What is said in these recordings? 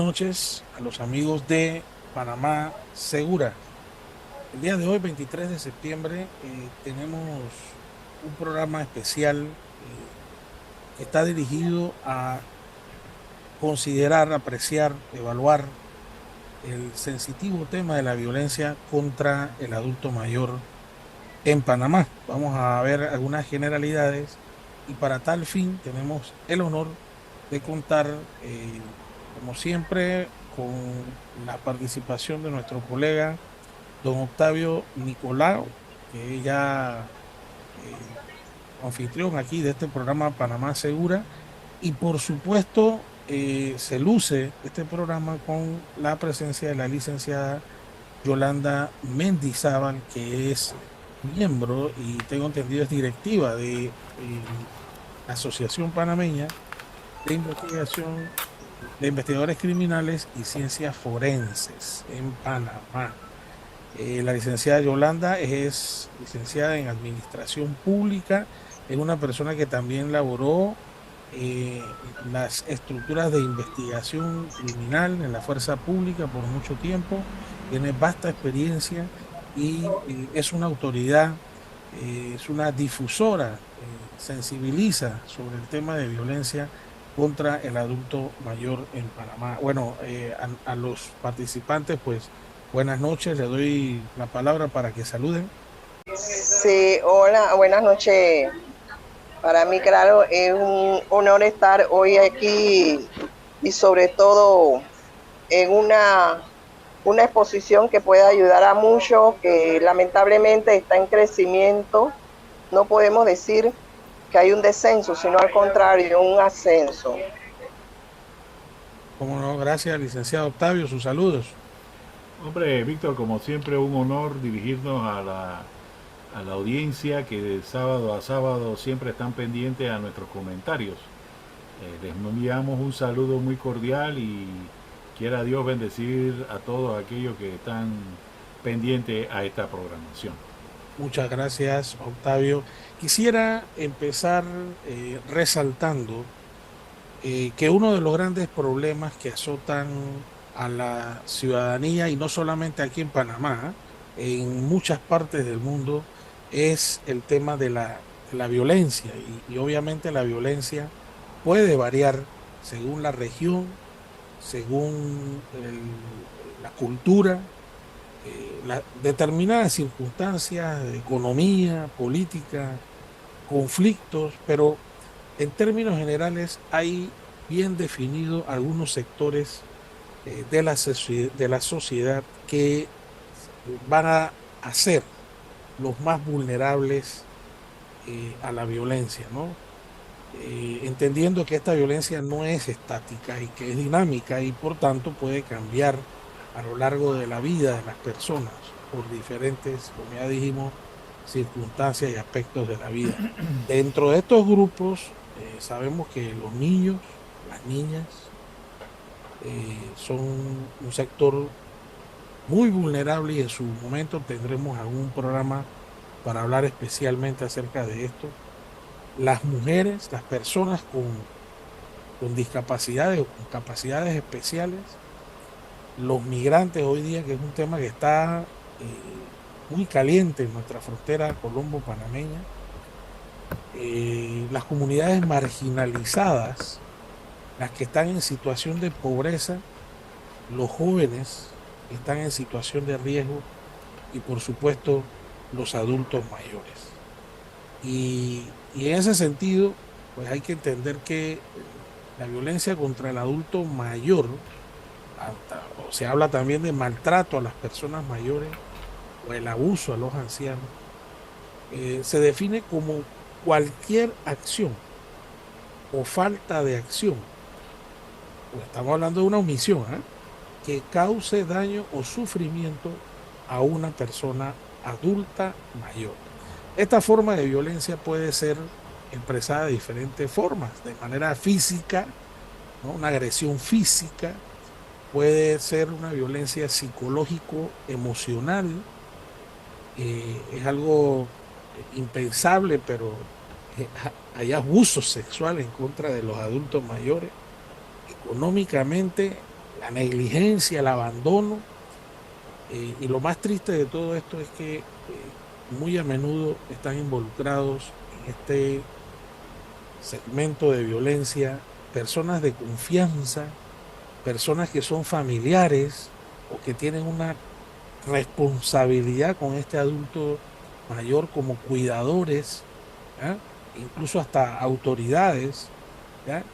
noches a los amigos de Panamá Segura. El día de hoy, 23 de septiembre, tenemos un programa especial que está dirigido a considerar, apreciar, evaluar el sensitivo tema de la violencia contra el adulto mayor en Panamá. Vamos a ver algunas generalidades y para tal fin tenemos el honor de contar, como siempre, con la participación de nuestro colega don Octavio Nicolau, que ya eh, anfitrión aquí de este programa Panamá Segura, y por supuesto se luce este programa con la presencia de la licenciada Yolanda Mendizábal, que es miembro y tengo entendido es directiva de la Asociación Panameña de Investigación de Investigadores Criminales y Ciencias Forenses en Panamá. La licenciada Yolanda es licenciada en Administración Pública, es una persona que también laboró las estructuras de investigación criminal en la fuerza pública por mucho tiempo, tiene vasta experiencia y es una autoridad, es una difusora, sensibiliza sobre el tema de violencia contra el adulto mayor en Panamá. Bueno, a los participantes, pues buenas noches, le doy la palabra para que saluden. Sí, hola, buenas noches. Para mí, claro, es un honor estar hoy aquí y sobre todo en una exposición que puede ayudar a muchos, que lamentablemente está en crecimiento. No podemos decir que hay un descenso, sino al contrario, un ascenso. Como no, gracias, licenciado Octavio, sus saludos. Hombre, Víctor, como siempre, un honor dirigirnos a la audiencia que de sábado a sábado siempre están pendientes a nuestros comentarios. Les enviamos un saludo muy cordial y quiera Dios bendecir a todos aquellos que están pendientes a esta programación. Muchas gracias, Octavio. Quisiera empezar resaltando que uno de los grandes problemas que azotan a la ciudadanía, y no solamente aquí en Panamá, en muchas partes del mundo, es el tema de la violencia. Y obviamente la violencia puede variar según la región, según la cultura, determinadas circunstancias de economía, política, conflictos, pero en términos generales hay bien definidos algunos sectores de la sociedad que van a ser los más vulnerables a la violencia, ¿no? Entendiendo que esta violencia no es estática y que es dinámica y por tanto puede cambiar a lo largo de la vida de las personas por diferentes, como ya dijimos, circunstancias y aspectos de la vida. Dentro de estos grupos, sabemos que los niños, las niñas, son un sector muy vulnerable y en su momento tendremos algún programa para hablar especialmente acerca de esto. Las mujeres, las personas con discapacidades o con capacidades especiales, los migrantes hoy día, que es un tema que está muy caliente en nuestra frontera colombo-panameña, las comunidades marginalizadas, las que están en situación de pobreza, los jóvenes que están en situación de riesgo y por supuesto los adultos mayores. Y en ese sentido, pues hay que entender que la violencia contra el adulto mayor, o se habla también de maltrato a las personas mayores o el abuso a los ancianos, se define como cualquier acción o falta de acción, pues estamos hablando de una omisión, ¿eh? Que cause daño o sufrimiento a una persona adulta mayor. Esta forma de violencia puede ser expresada de diferentes formas, de manera física, ¿no? Una agresión física, puede ser una violencia psicológico-emocional, es algo impensable, pero hay abuso sexual en contra de los adultos mayores, económicamente, la negligencia, el abandono. Y lo más triste de todo esto es que muy a menudo están involucrados en este segmento de violencia personas de confianza, personas que son familiares o que tienen una responsabilidad con este adulto mayor como cuidadores, ¿ya? Incluso hasta autoridades, ¿ya?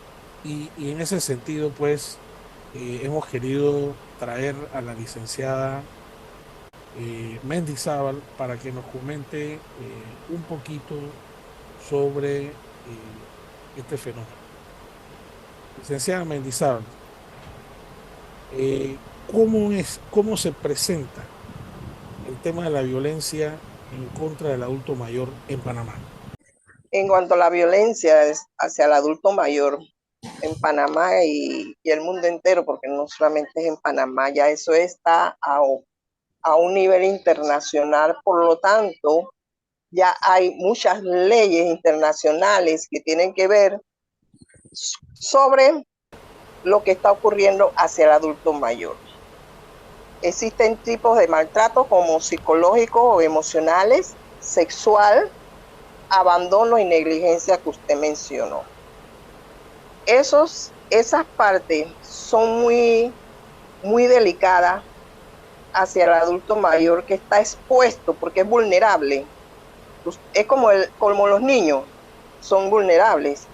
Y en ese sentido, pues, hemos querido traer a la licenciada Mendizábal para que nos comente un poquito sobre este fenómeno. Licenciada Mendizábal, cómo se presenta el tema de la violencia en contra del adulto mayor en Panamá? En cuanto a la violencia hacia el adulto mayor en Panamá y el mundo entero, porque no solamente es en Panamá, ya eso está a un nivel internacional, por lo tanto, ya hay muchas leyes internacionales que tienen que ver sobre lo que está ocurriendo hacia el adulto mayor. Existen tipos de maltrato como psicológicos o emocionales, sexual, abandono y negligencia que usted mencionó. Esas partes son muy delicadas hacia el adulto mayor que está expuesto porque es vulnerable. Es como los niños, son vulnerables.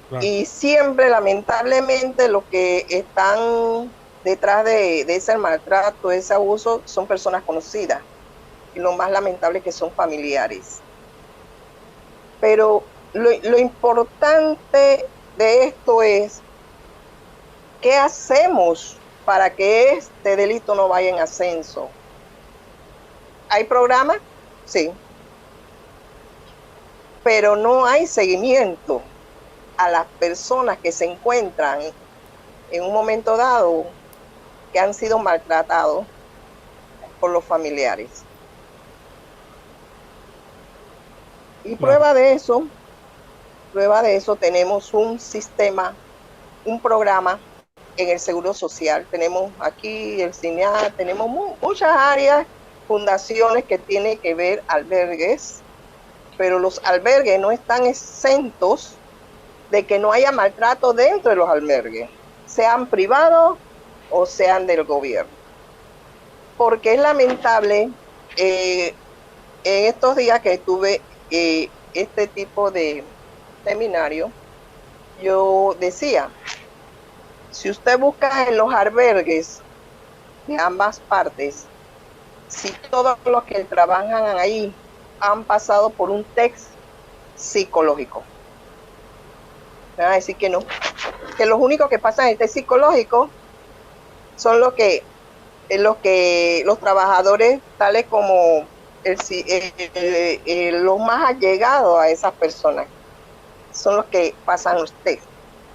Claro. Y siempre, lamentablemente, los que están detrás de ese maltrato, de ese abuso, son personas conocidas. Y lo más lamentable es que son familiares. Pero lo importante de esto es, ¿qué hacemos para que este delito no vaya en ascenso? ¿Hay programas? Sí. Pero no hay seguimiento a las personas que se encuentran en un momento dado que han sido maltratados por los familiares. Y prueba de eso tenemos un sistema, un programa en el Seguro Social. Tenemos aquí el CINEA, tenemos muchas áreas, fundaciones que tienen que ver albergues, pero los albergues no están exentos de que no haya maltrato dentro de los albergues, sean privados o sean del gobierno. Porque es lamentable, en estos días que tuve este tipo de seminario, yo decía, si usted busca en los albergues de ambas partes, si todos los que trabajan ahí han pasado por un test psicológico, me van a decir que no, que los únicos que pasan el test psicológico son los trabajadores tales como los más allegados a esas personas, son los que pasan los test.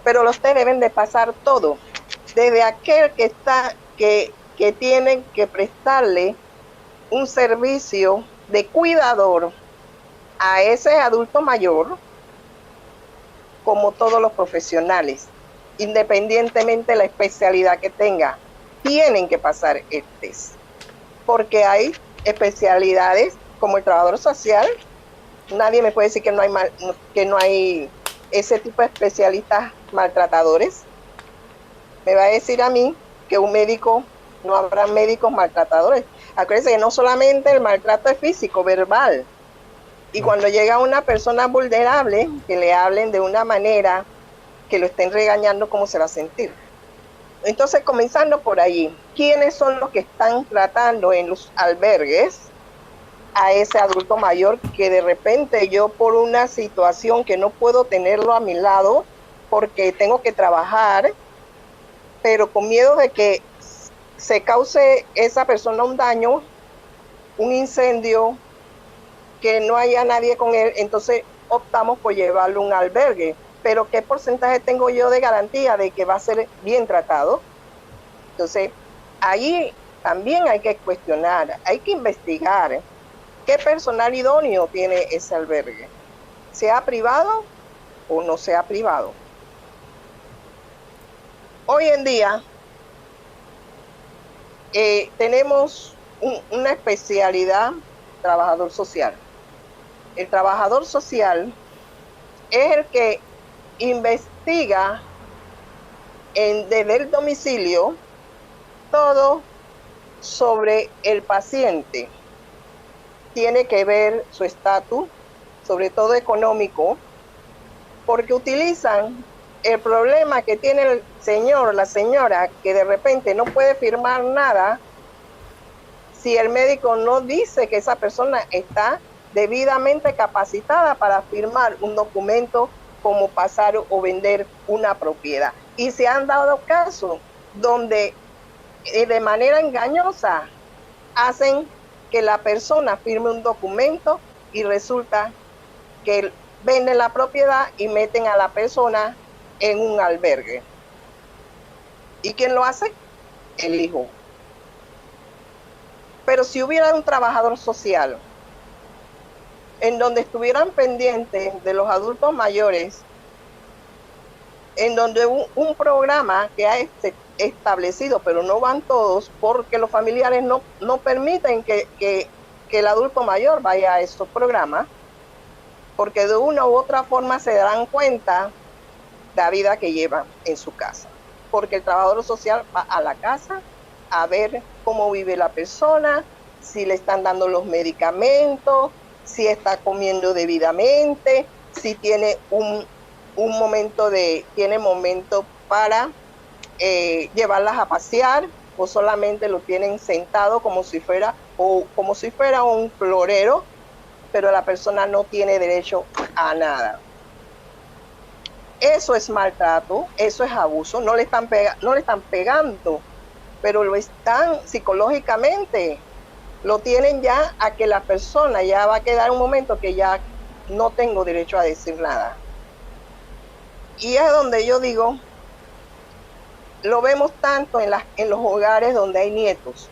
Pero los test deben de pasar todo, desde aquel que tienen que prestarle un servicio de cuidador a ese adulto mayor, como todos los profesionales, independientemente de la especialidad que tenga, tienen que pasar el test. Porque hay especialidades como el trabajador social, nadie me puede decir que no hay ese tipo de especialistas maltratadores. Me va a decir a mí que un médico, no habrá médicos maltratadores. Acuérdense que no solamente el maltrato es físico, verbal. Y cuando llega una persona vulnerable, que le hablen de una manera que lo estén regañando, ¿cómo se va a sentir? Entonces, comenzando por allí, ¿quiénes son los que están tratando en los albergues a ese adulto mayor que de repente yo, por una situación que no puedo tenerlo a mi lado porque tengo que trabajar, pero con miedo de que se cause esa persona un daño, un incendio, que no haya nadie con él, entonces optamos por llevarlo a un albergue? Pero ¿qué porcentaje tengo yo de garantía de que va a ser bien tratado? Entonces, ahí también hay que cuestionar, hay que investigar qué personal idóneo tiene ese albergue, sea privado o no sea privado. Hoy en día, tenemos una especialidad, trabajador social. El trabajador social es el que investiga desde el domicilio todo sobre el paciente. Tiene que ver su estatus, sobre todo económico, porque utilizan el problema que tiene el señor o la señora, que de repente no puede firmar nada si el médico no dice que esa persona está debidamente capacitada para firmar un documento como pasar o vender una propiedad. Y se han dado casos donde de manera engañosa hacen que la persona firme un documento y resulta que venden la propiedad y meten a la persona en un albergue. ¿Y quién lo hace? El hijo. Pero si hubiera un trabajador social en donde estuvieran pendientes de los adultos mayores, en donde un programa que ha establecido, pero no van todos, porque los familiares no permiten que el adulto mayor vaya a esos programas, porque de una u otra forma se darán cuenta de la vida que llevan en su casa. Porque el trabajador social va a la casa a ver cómo vive la persona, si le están dando los medicamentos, si está comiendo debidamente, si tiene tiene momento para llevarlas a pasear, o solamente lo tienen sentado como si fuera un florero, pero la persona no tiene derecho a nada. Eso es maltrato, eso es abuso. No le están pegando, pero lo están psicológicamente. Lo tienen ya a que la persona ya va a quedar un momento que ya no tengo derecho a decir nada. Y es donde yo digo, lo vemos tanto en los hogares donde hay nietos.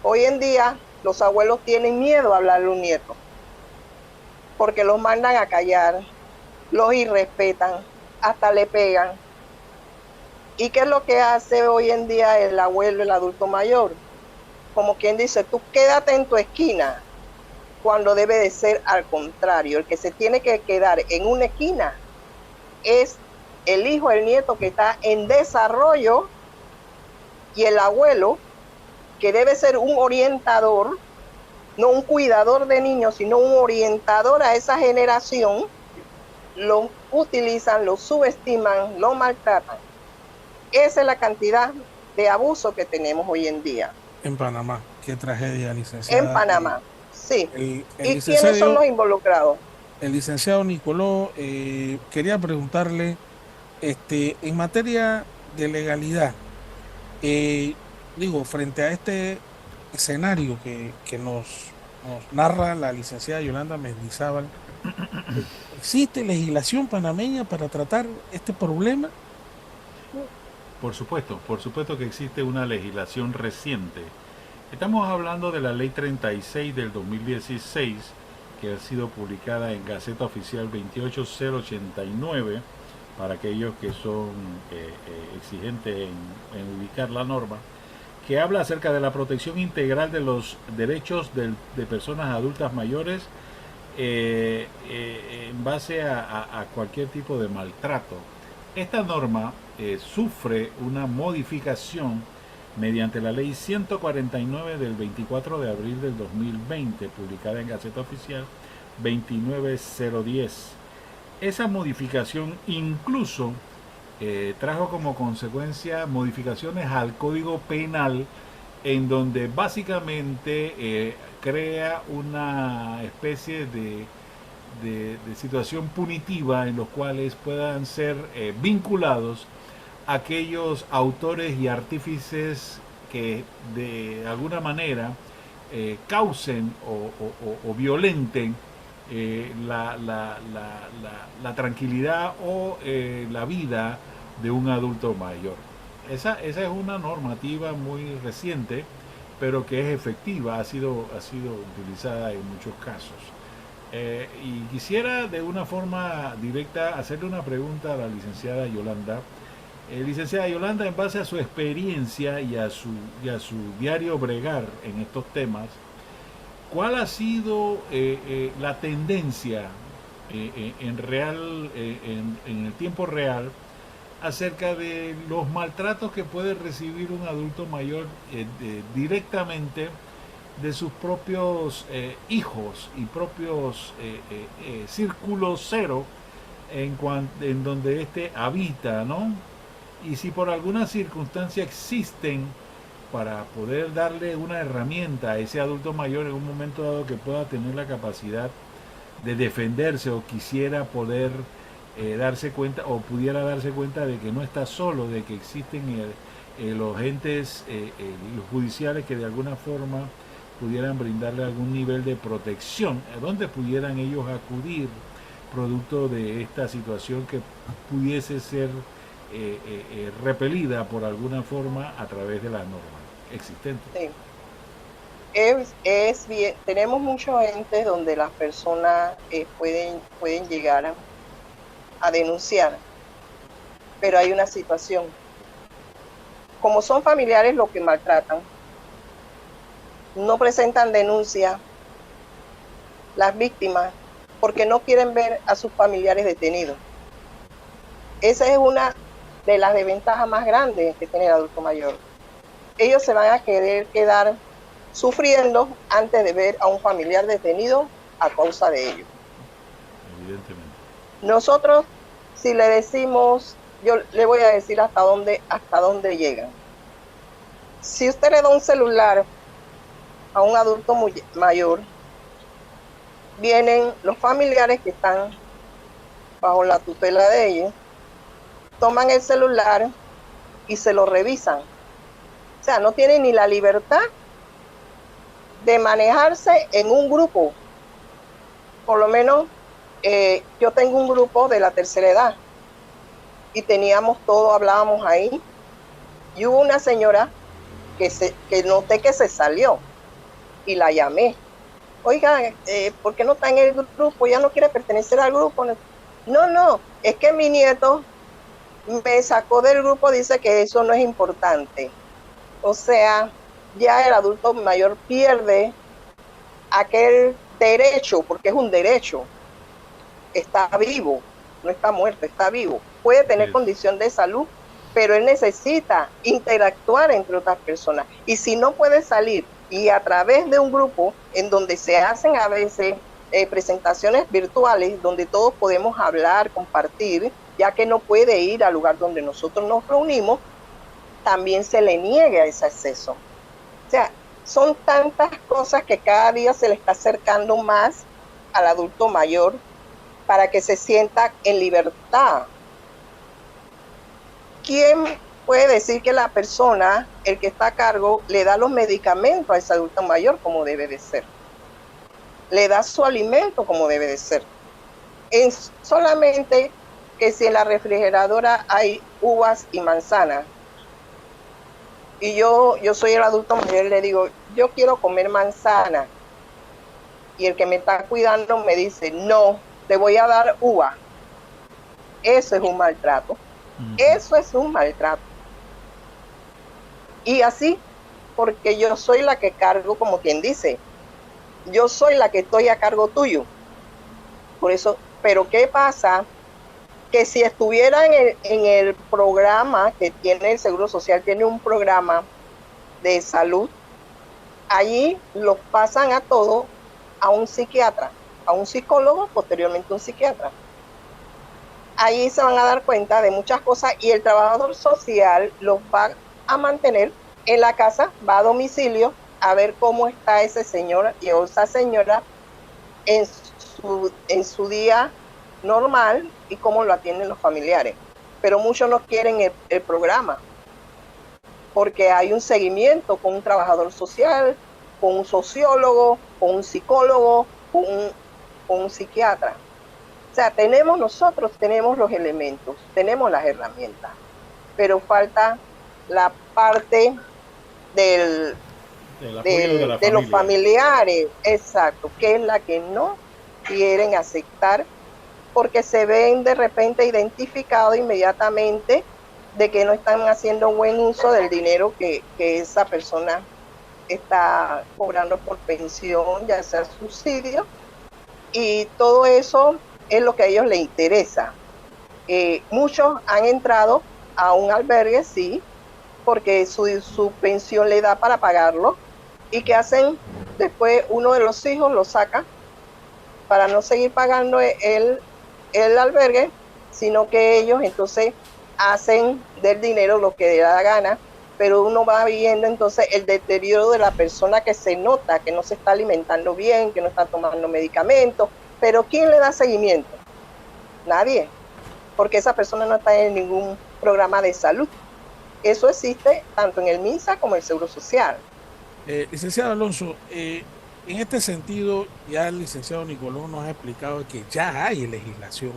Hoy en día los abuelos tienen miedo a hablarle a un nieto, porque los mandan a callar, los irrespetan, hasta le pegan. ¿Y qué es lo que hace hoy en día el abuelo, el adulto mayor? Como quien dice, tú quédate en tu esquina, cuando debe de ser al contrario. El que se tiene que quedar en una esquina es el hijo, el nieto que está en desarrollo, y el abuelo, que debe ser un orientador, no un cuidador de niños, sino un orientador a esa generación, lo utilizan, lo subestiman, lo maltratan. Esa es la cantidad de abuso que tenemos hoy en día. En Panamá, qué tragedia, licenciada. En Panamá, sí. ¿Y quiénes son los involucrados? El licenciado Nicoló, quería preguntarle, en materia de legalidad, frente a este escenario que nos narra la licenciada Yolanda Mendizábal, ¿existe legislación panameña para tratar este problema? Por supuesto que existe una legislación reciente. Estamos hablando de la Ley 36 del 2016, que ha sido publicada en Gaceta Oficial 28089, para aquellos que son exigentes en ubicar la norma, que habla acerca de la protección integral de los derechos de personas adultas mayores en base a cualquier tipo de maltrato. Esta norma sufre una modificación mediante la Ley 149 del 24 de abril del 2020, publicada en Gaceta Oficial 29010. Esa modificación incluso trajo como consecuencia modificaciones al Código Penal, en donde básicamente crea una especie de situación punitiva en los cuales puedan ser vinculados aquellos autores y artífices que de alguna manera causen o violenten la tranquilidad o la vida de un adulto mayor. Esa es una normativa muy reciente, pero que es efectiva, ha sido utilizada en muchos casos. Y quisiera de una forma directa hacerle una pregunta a la licenciada Yolanda. Licenciada Yolanda, en base a su experiencia y a su diario bregar en estos temas, ¿cuál ha sido la tendencia en el tiempo real acerca de los maltratos que puede recibir un adulto mayor directamente de sus propios hijos y propios círculos cero en donde éste habita, ¿no? Y si por alguna circunstancia existen para poder darle una herramienta a ese adulto mayor en un momento dado que pueda tener la capacidad de defenderse o quisiera poder darse cuenta o pudiera darse cuenta de que no está solo, de que existen los entes los judiciales que de alguna forma pudieran brindarle algún nivel de protección, a donde pudieran ellos acudir producto de esta situación que pudiese ser repelida por alguna forma a través de las normas existentes. Sí. Es bien, tenemos muchos entes donde las personas pueden llegar a denunciar, pero hay una situación. Como son familiares los que maltratan, no presentan denuncia las víctimas porque no quieren ver a sus familiares detenidos. Esa es una de las desventajas más grandes que tiene el adulto mayor. Ellos se van a querer quedar sufriendo antes de ver a un familiar detenido a causa de ello. Evidentemente. Nosotros, si le decimos, yo le voy a decir hasta dónde llegan. Si usted le da un celular a un adulto mayor, vienen los familiares que están bajo la tutela de ellos, toman el celular y se lo revisan. O sea, no tienen ni la libertad de manejarse en un grupo. Por lo menos yo tengo un grupo de la tercera edad y teníamos todo, hablábamos ahí, y hubo una señora que noté que se salió y la llamé. Oiga, ¿por qué no está en el grupo? Ya no quiere pertenecer al grupo. No, es que mi nieto me sacó del grupo, dice que eso no es importante. O sea, ya el adulto mayor pierde aquel derecho, porque es un derecho. Está vivo, no está muerto, está vivo. Puede tener condición de salud, pero él necesita interactuar entre otras personas. Y si no puede salir, y a través de un grupo en donde se hacen a veces presentaciones virtuales, donde todos podemos hablar, compartir, ya que no puede ir al lugar donde nosotros nos reunimos, también se le niega ese acceso. O sea, son tantas cosas que cada día se le está acercando más al adulto mayor para que se sienta en libertad. ¿Quién puede decir que la persona, el que está a cargo, le da los medicamentos a ese adulto mayor como debe de ser? Le da su alimento como debe de ser. Es solamente que si en la refrigeradora hay uvas y manzanas, y yo soy el adulto mayor y le digo, yo quiero comer manzana, y el que me está cuidando me dice, no, te voy a dar uva. Eso es un maltrato. Eso es un maltrato. Y así, porque yo soy la que cargo, como quien dice, yo soy la que estoy a cargo tuyo. Por eso, pero ¿qué pasa? Que si estuviera en el programa que tiene el Seguro Social, tiene un programa de salud, allí los pasan a todos a un psiquiatra, a un psicólogo, posteriormente un psiquiatra. Allí se van a dar cuenta de muchas cosas y el trabajador social los va a mantener en la casa, va a domicilio a ver cómo está ese señor y esa señora en su día normal y cómo lo atienden los familiares. Pero muchos no quieren el programa porque hay un seguimiento con un trabajador social, con un sociólogo, con un psicólogo, con un psiquiatra. O sea, nosotros tenemos los elementos, tenemos las herramientas, pero falta la parte de los familiares, exacto, que es la que no quieren aceptar porque se ven de repente identificados inmediatamente de que no están haciendo buen uso del dinero que esa persona está cobrando por pensión, ya sea subsidio, y todo eso es lo que a ellos les interesa. Muchos han entrado a un albergue, sí, porque su pensión le da para pagarlo, y que hacen después uno de los hijos lo saca para no seguir pagando el albergue, sino que ellos entonces hacen del dinero lo que le da la gana, pero uno va viendo entonces el deterioro de la persona, que se nota que no se está alimentando bien, que no está tomando medicamentos, pero ¿quién le da seguimiento? Nadie, porque esa persona no está en ningún programa de salud. Eso existe tanto en el MINSA como en el Seguro Social. Licenciado Alonso, en este sentido, ya el licenciado Nicolás nos ha explicado que ya hay legislación.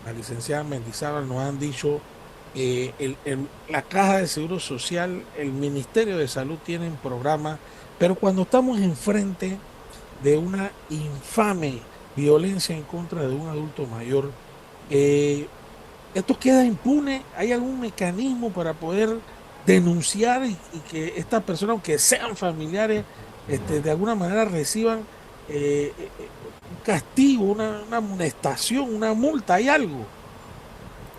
La licenciada Mendizábal nos han dicho, la Caja de Seguro Social, el Ministerio de Salud tienen programas, pero cuando estamos enfrente de una infame violencia en contra de un adulto mayor, eh, ¿esto queda impune? ¿Hay algún mecanismo para poder denunciar y que estas personas, aunque sean familiares, de alguna manera reciban un castigo, una amonestación, una multa? ¿Hay algo?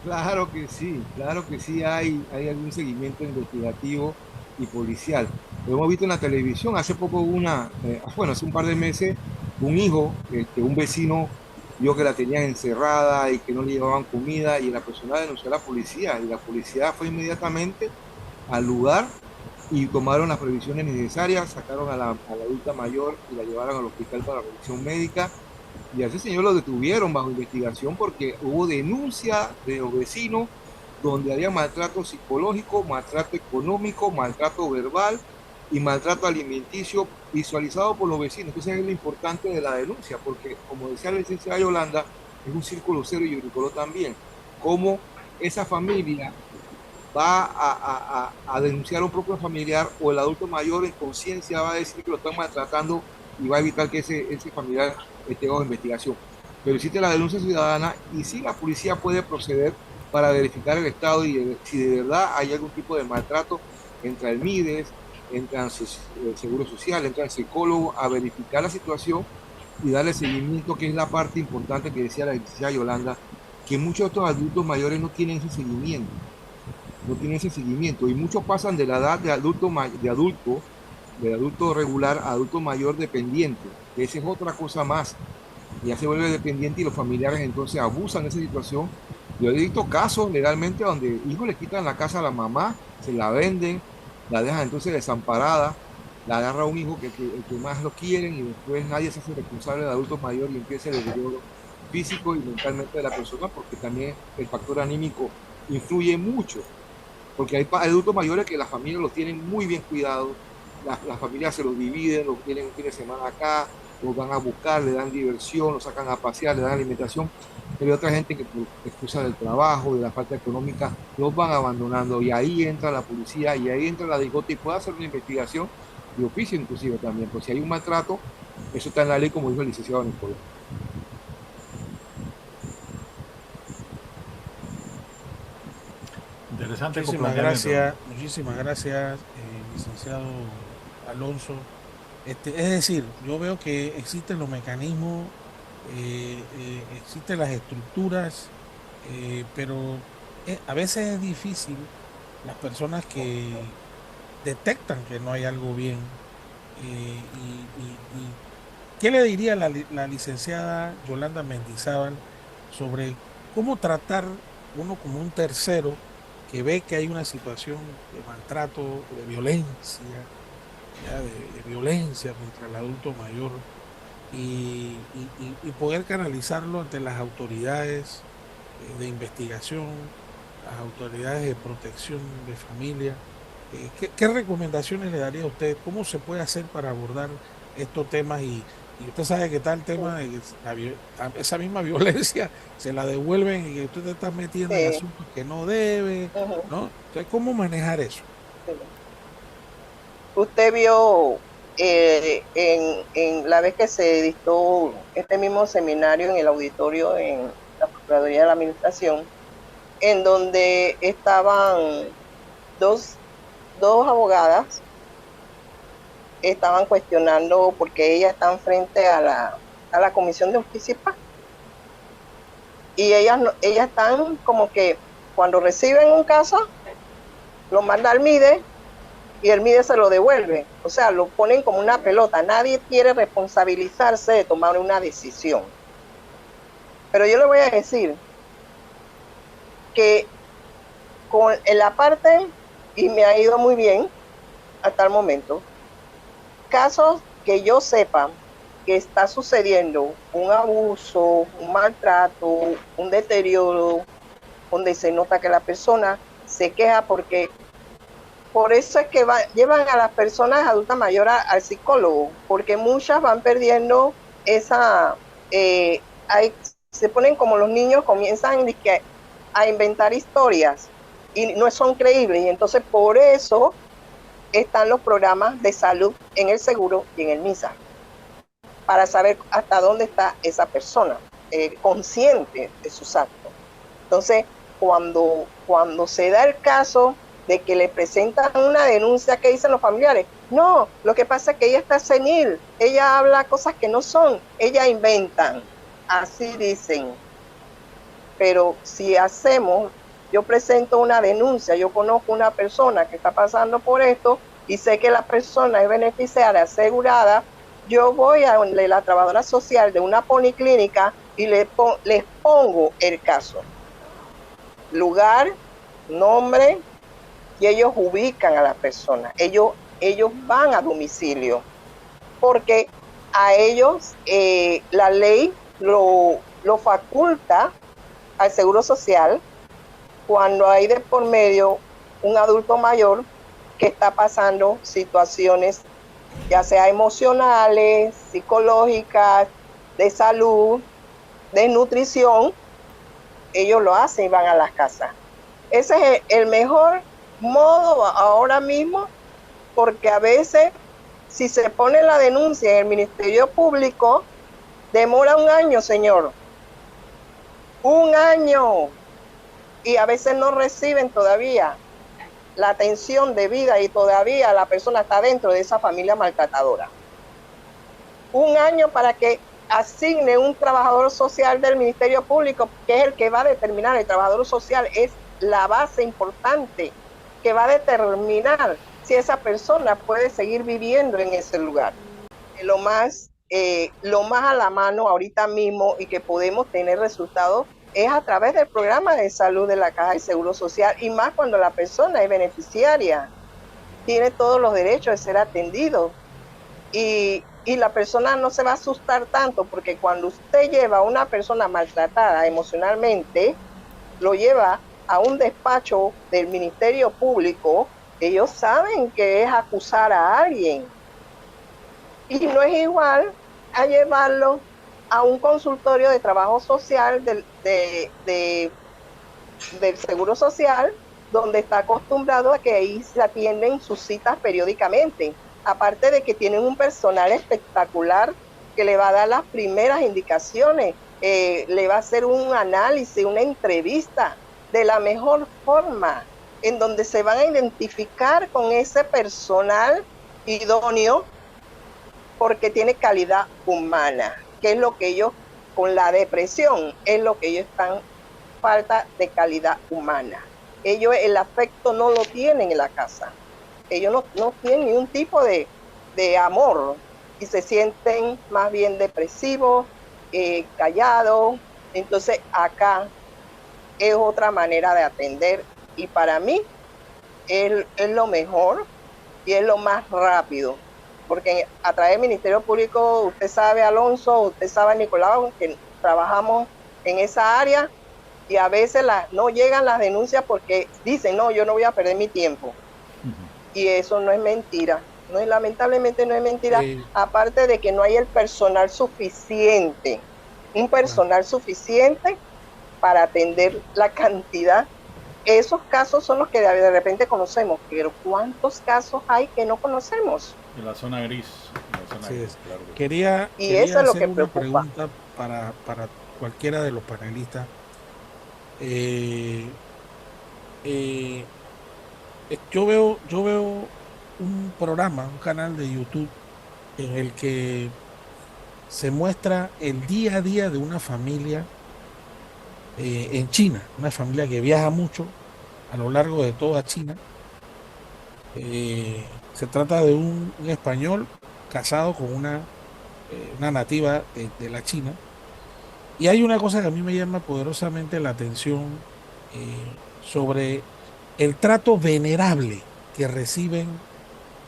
Claro que sí hay algún seguimiento investigativo y policial. Lo hemos visto en la televisión, hace poco bueno, hace un par de meses, un hijo, un vecino vio que la tenían encerrada y que no le llevaban comida, y la persona denunció a la policía, y la policía fue inmediatamente al lugar y tomaron las previsiones necesarias, sacaron a la adulta mayor y la llevaron al hospital para revisión médica. Y a ese señor lo detuvieron bajo investigación porque hubo denuncia de los vecinos donde había maltrato psicológico, maltrato económico, maltrato verbal y maltrato alimenticio visualizado por los vecinos. Entonces es lo importante de la denuncia, porque como decía la licenciada Yolanda, es un círculo cero y Unicoló también. Cómo esa familia va a denunciar a un propio familiar, o el adulto mayor en conciencia va a decir que lo están maltratando y va a evitar que ese familiar esté bajo investigación. Pero existe la denuncia ciudadana y sí, la policía puede proceder para verificar el estado y si de verdad hay algún tipo de maltrato. Entra el MIDES, entra el Seguro Social, entra el psicólogo a verificar la situación y darle seguimiento, que es la parte importante que decía la licenciada Yolanda, que muchos de estos adultos mayores no tienen ese seguimiento, y muchos pasan de la edad de adulto regular a adulto mayor dependiente, que esa es otra cosa más, ya se vuelve dependiente y los familiares entonces abusan de esa situación. Yo he visto casos legalmente donde hijos le quitan la casa a la mamá, se la venden, la dejan entonces desamparada, la agarra un hijo el que más lo quieren, y después nadie se hace responsable de adultos mayores y empieza el deterioro físico y mentalmente de la persona, porque también el factor anímico influye mucho, porque hay adultos mayores que las familias los tienen muy bien cuidados, las familias se los dividen, los tienen un fin de semana acá, los van a buscar, le dan diversión, los sacan a pasear, le dan alimentación, pero hay otra gente que por excusa del trabajo, de la falta económica, los van abandonando, y ahí entra la policía y ahí entra la DIGOT y puede hacer una investigación de oficio inclusive también, pues si hay un maltrato, eso está en la ley, como dijo el licenciado Nicolás. Interesante. Muchísimas gracias, licenciado Alonso. Es decir, yo veo que existen los mecanismos, existen las estructuras, pero a veces es difícil las personas que detectan que no hay algo bien. ¿Qué le diría la licenciada Yolanda Mendizábal sobre cómo tratar uno como un tercero que ve que hay una situación de maltrato, de violencia, de violencia contra el adulto mayor, y poder canalizarlo ante las autoridades de investigación, las autoridades de protección de familia? ¿Qué recomendaciones le daría a usted? ¿Cómo se puede hacer para abordar estos temas? Y usted sabe que está el tema de que esa misma violencia se la devuelven y que usted está metiendo en asuntos que no debe, ¿no? Entonces, ¿cómo manejar eso? Usted vio en la vez que se dictó este mismo seminario en el auditorio en la Procuraduría de la Administración, en donde estaban dos, dos abogadas, estaban cuestionando porque ellas están frente a la Comisión de Justicia y Paz. Y ellas están como que cuando reciben un caso, lo manda al MIDE y el MIDE se lo devuelve. O sea, lo ponen como una pelota. Nadie quiere responsabilizarse de tomar una decisión. Pero yo le voy a decir que en la parte, y me ha ido muy bien hasta el momento, casos que yo sepa que está sucediendo un abuso, un maltrato, un deterioro, donde se nota que la persona se queja porque por eso es que llevan a las personas adultas mayores al psicólogo, porque muchas van perdiendo esa, se ponen como los niños, comienzan a inventar historias y no son creíbles, y entonces por eso están los programas de salud en el seguro y en el MISA, para saber hasta dónde está esa persona, consciente de sus actos. Entonces, cuando se da el caso de que le presentan una denuncia, ¿qué dicen los familiares? No, lo que pasa es que ella está senil, ella habla cosas que no son, ella inventan, así dicen. Pero si yo presento una denuncia, yo conozco una persona que está pasando por esto y sé que la persona es beneficiaria, asegurada, yo voy a la trabajadora social de una policlínica y les pongo el caso. Lugar, nombre, y ellos ubican a la persona. Ellos van a domicilio, porque a ellos la ley lo faculta al Seguro Social cuando hay de por medio un adulto mayor que está pasando situaciones ya sea emocionales, psicológicas, de salud, de nutrición. Ellos lo hacen y van a las casas. Ese es el mejor modo ahora mismo, porque a veces si se pone la denuncia en el Ministerio Público, demora 1 año, señor. 1 año. Y a veces no reciben todavía la atención debida y todavía la persona está dentro de esa familia maltratadora. 1 año para que asigne un trabajador social del Ministerio Público, que es el que va a determinar. El trabajador social es la base importante que va a determinar si esa persona puede seguir viviendo en ese lugar. Lo más a la mano ahorita mismo y que podemos tener resultados es a través del programa de salud de la Caja de Seguro Social, y más cuando la persona es beneficiaria, tiene todos los derechos de ser atendido. Y la persona no se va a asustar tanto, porque cuando usted lleva a una persona maltratada emocionalmente, lo lleva a un despacho del Ministerio Público, ellos saben que es acusar a alguien. Y no es igual a llevarlo a un consultorio de trabajo social del Seguro Social, donde está acostumbrado a que ahí se atienden sus citas periódicamente. Aparte de que tienen un personal espectacular que le va a dar las primeras indicaciones, le va a hacer un análisis, una entrevista de la mejor forma, en donde se van a identificar con ese personal idóneo, porque tiene calidad humana, que es lo que ellos, con la depresión, es lo que ellos están, falta de calidad humana. Ellos el afecto no lo tienen en la casa. Ellos no tienen ningún tipo de amor y se sienten más bien depresivos, callados. Entonces acá es otra manera de atender, y para mí es lo mejor y es lo más rápido, porque a través del Ministerio Público, usted sabe, Alonso, usted sabe, Nicolau, que trabajamos en esa área, y a veces no llegan las denuncias porque dicen, no, yo no voy a perder mi tiempo. Y eso no es mentira, lamentablemente no es mentira, aparte de que no hay el personal suficiente, suficiente para atender la cantidad. Esos casos son los que de repente conocemos, pero ¿cuántos casos hay que no conocemos? En la zona gris. Claro. Quería eso es lo que una preocupa. Pregunta para cualquiera de los panelistas. eh, yo veo un programa, un canal de YouTube en el que se muestra el día a día de una familia en China, una familia que viaja mucho a lo largo de toda China. Se trata de un español casado con una nativa de la China. Y hay una cosa que a mí me llama poderosamente la atención sobre el trato venerable que reciben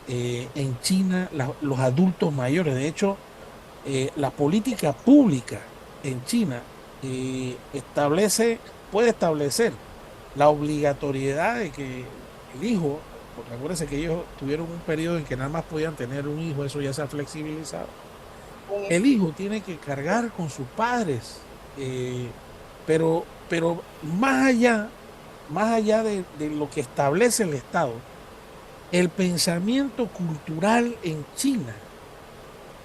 en China los adultos mayores. De hecho, la política pública en China puede establecer la obligatoriedad de que el hijo, porque acuérdense que ellos tuvieron un periodo en que nada más podían tener un hijo, eso ya se ha flexibilizado. El hijo tiene que cargar con sus padres, eh, pero más allá de lo que establece el Estado, el pensamiento cultural en China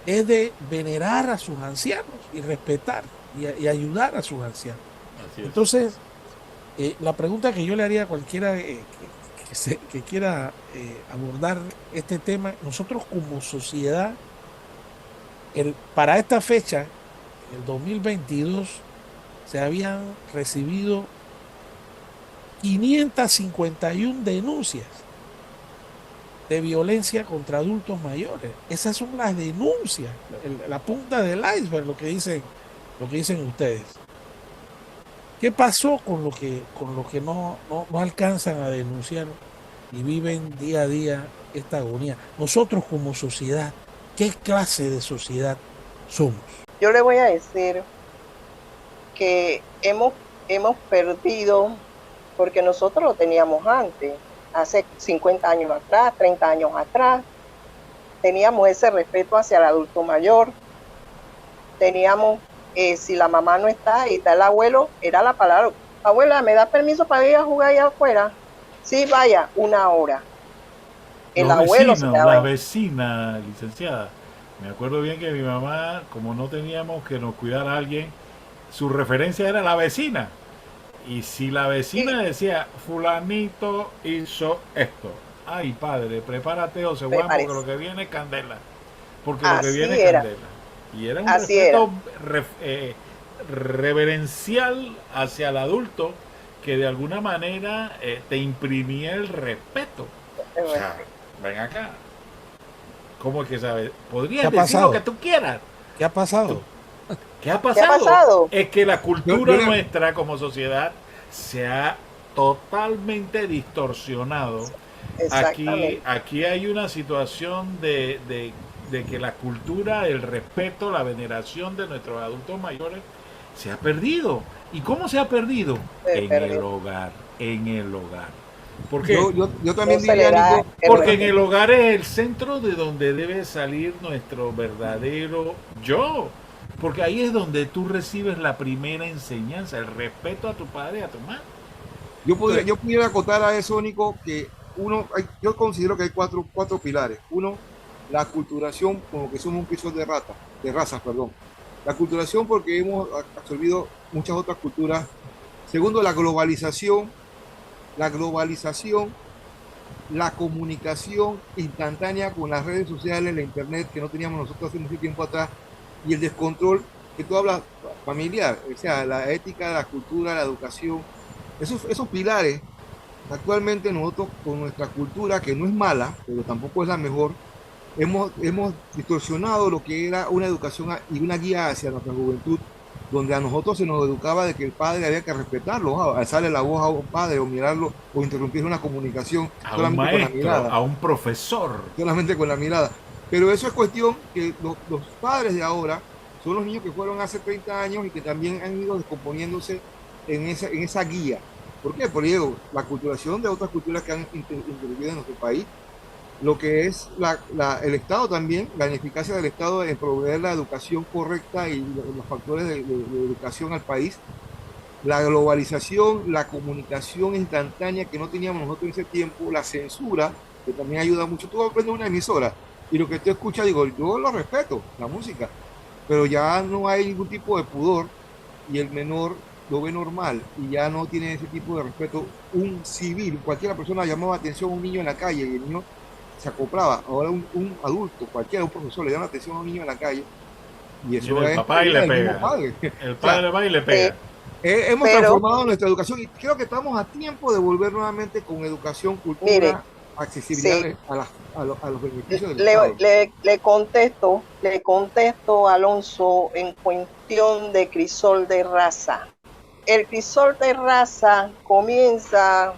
es de venerar a sus ancianos y respetar y ayudar a sus ancianos. Así es. Entonces, la pregunta que yo le haría a cualquiera que quiera abordar este tema, nosotros como sociedad, para esta fecha, en el 2022, se habían recibido 551 denuncias de violencia contra adultos mayores. Esas son las denuncias, la punta del iceberg, lo que dicen ustedes. ¿Qué pasó con lo que no alcanzan a denunciar y viven día a día esta agonía? Nosotros como sociedad, ¿qué clase de sociedad somos? Yo le voy a decir que hemos perdido, porque nosotros lo teníamos antes, hace 50 años atrás, 30 años atrás, teníamos ese respeto hacia el adulto mayor, teníamos, si la mamá no está y está el abuelo, era la palabra, abuela, ¿me da permiso para ir a jugar allá afuera? Sí, vaya, 1 hora. El abuelo se quedaba la vecina, licenciada. Me acuerdo bien que mi mamá, como no teníamos que nos cuidara a alguien, su referencia era la vecina. Y si la vecina decía, fulanito hizo esto, ay padre, prepárate o se guapo, porque lo que viene es candela. Porque lo que viene es candela. Y era un respeto reverencial hacia el adulto que de alguna manera te imprimía el respeto. O sea, ven acá. ¿Cómo es que sabes? Podrías decir lo que tú quieras. ¿Qué ha pasado? ¿Qué ha pasado? ¿Qué ha pasado? Es que la cultura nuestra como sociedad se ha totalmente distorsionado. Aquí hay una situación de que la cultura, el respeto, la veneración de nuestros adultos mayores se ha perdido. ¿Y cómo se ha perdido? En el hogar. Porque yo también diría, porque en el hogar es el centro de donde debe salir nuestro verdadero yo. Porque ahí es donde tú recibes la primera enseñanza, el respeto a tu padre y a tu madre. Yo pudiera acotar a eso, Nico, que yo considero que hay cuatro pilares. Uno, la aculturación, como que somos un piso de razas. La aculturación porque hemos absorbido muchas otras culturas. Segundo, la globalización, la comunicación instantánea con las redes sociales, la internet, que no teníamos nosotros hace mucho tiempo atrás, y el descontrol que tú hablas familiar, o sea, la ética, la cultura, la educación, esos pilares. Actualmente nosotros con nuestra cultura, que no es mala, pero tampoco es la mejor, hemos distorsionado lo que era una educación y una guía hacia nuestra juventud, donde a nosotros se nos educaba de que el padre había que respetarlo, alzarle la voz a un padre o mirarlo o interrumpir una comunicación a solamente un maestro, con la mirada, a un profesor. Solamente con la mirada. Pero eso es cuestión que los padres de ahora son los niños que fueron hace 30 años y que también han ido descomponiéndose en esa guía. ¿Por qué? Porque digo, la culturación de otras culturas que han intervenido en nuestro país, lo que es el Estado también, la ineficacia del Estado en proveer la educación correcta y los factores de educación al país, la globalización, la comunicación instantánea que no teníamos nosotros en ese tiempo, la censura, que también ayuda mucho. Tú aprendes una emisora y lo que tú escuchas, digo, yo lo respeto, la música, pero ya no hay ningún tipo de pudor y el menor lo ve normal y ya no tiene ese tipo de respeto. Un civil, cualquier persona llamaba atención a un niño en la calle y el niño se acoplaba. Ahora un adulto, cualquiera, un profesor le llama atención a un niño en la calle y eso Viene el es papá y le del mismo pega. padre. El O sea, padre va y le Sí, pega. hemos pero transformado nuestra educación y creo que estamos a tiempo de volver nuevamente con educación, mire, cultura, accesibilidad sí, a los beneficios del le, Estado. le contesto, Alonso, en cuestión de crisol de raza. El crisol de raza comienza,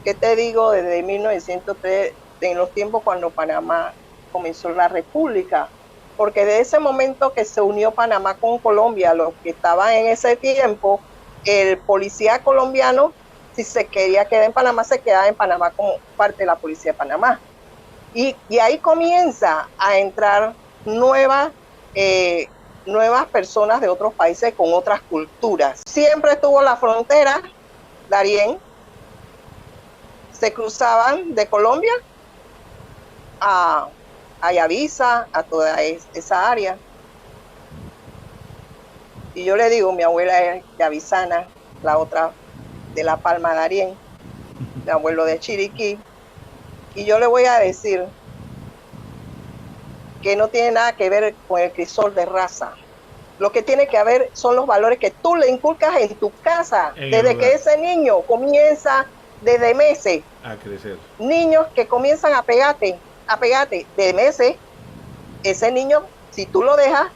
¿qué te digo? Desde 1903, en los tiempos cuando Panamá comenzó la República, porque de ese momento que se unió Panamá con Colombia, los que estaban en ese tiempo, el policía colombiano, si se quería quedar en Panamá, se quedaba en Panamá como parte de la policía de Panamá. Y ahí comienza a entrar nuevas, eh, nuevas personas de otros países con otras culturas. Siempre estuvo la frontera, Darién, se cruzaban de Colombia a Yavisa, a toda esa área. Y yo le digo, mi abuela es yavisana, la otra de La Palma de Darién, mi abuelo de Chiriquí. Y yo le voy a decir que no tiene nada que ver con el crisol de raza. Lo que tiene que haber son los valores que tú le inculcas en tu casa, desde que ese niño comienza desde meses. A crecer. Niños que comienzan a pegarte de meses, ese niño, si tú lo dejas,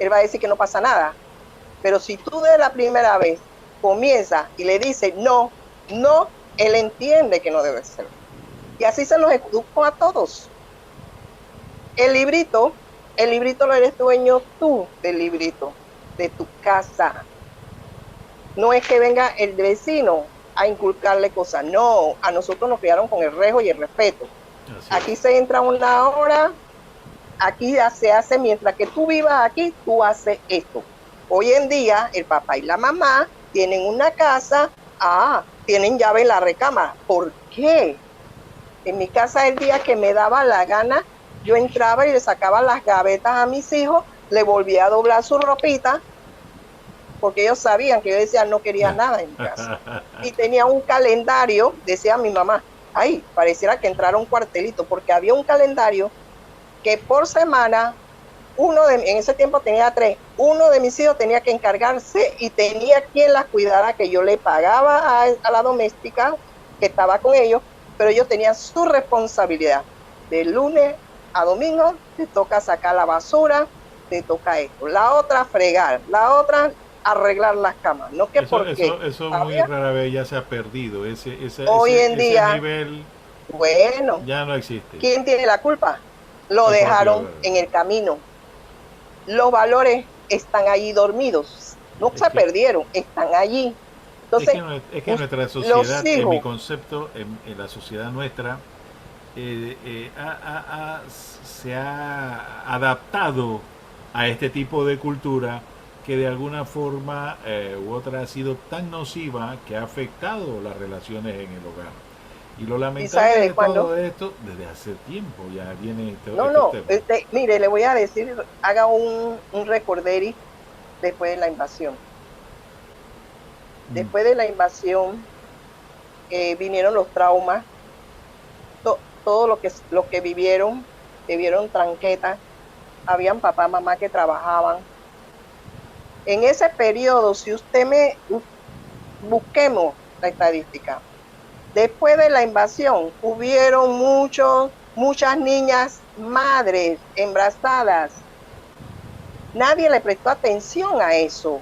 él va a decir que no pasa nada. Pero si tú de la primera vez comienzas y le dices no, él entiende que no debe ser. Y así se los educo a todos. El librito lo eres dueño tú del librito, de tu casa. No es que venga el vecino a inculcarle cosas. No, a nosotros nos criaron con el rejo y el respeto. Aquí se entra una hora, aquí se hace, mientras que tú vivas aquí, tú haces esto. Hoy en día, el papá y la mamá tienen una casa, tienen llave en la recámara. ¿Por qué? En mi casa, el día que me daba la gana, yo entraba y le sacaba las gavetas a mis hijos, le volvía a doblar su ropita, porque ellos sabían que yo decía no quería nada en mi casa. Y tenía un calendario, decía mi mamá, pareciera que entrara un cuartelito, porque había un calendario que por semana, en ese tiempo tenía 3, uno de mis hijos tenía que encargarse y tenía quien las cuidara, que yo le pagaba a la doméstica que estaba con ellos, pero ellos tenían su responsabilidad. De lunes a domingo te toca sacar la basura, te toca esto. La otra, fregar. La otra, arreglar las camas. No que eso muy rara vez ya se ha perdido. Hoy en día, ese nivel bueno, ya no existe. ¿Quién tiene la culpa? Lo dejaron en el camino. Los valores están allí dormidos. No se perdieron, están allí. Entonces, es que nuestra sociedad, en mi concepto, en la sociedad nuestra, se ha adaptado a este tipo de cultura que de alguna forma u otra ha sido tan nociva que ha afectado las relaciones en el hogar. Y lo lamentable de todo esto, desde hace tiempo ya viene mire, le voy a decir, haga un recorderi después de la invasión. Después de la invasión vinieron los traumas, todo lo que vivieron tranquetas, habían papá, mamá que trabajaban. En ese periodo, si busquemos la estadística, después de la invasión hubieron muchas niñas madres embarazadas. Nadie le prestó atención a eso.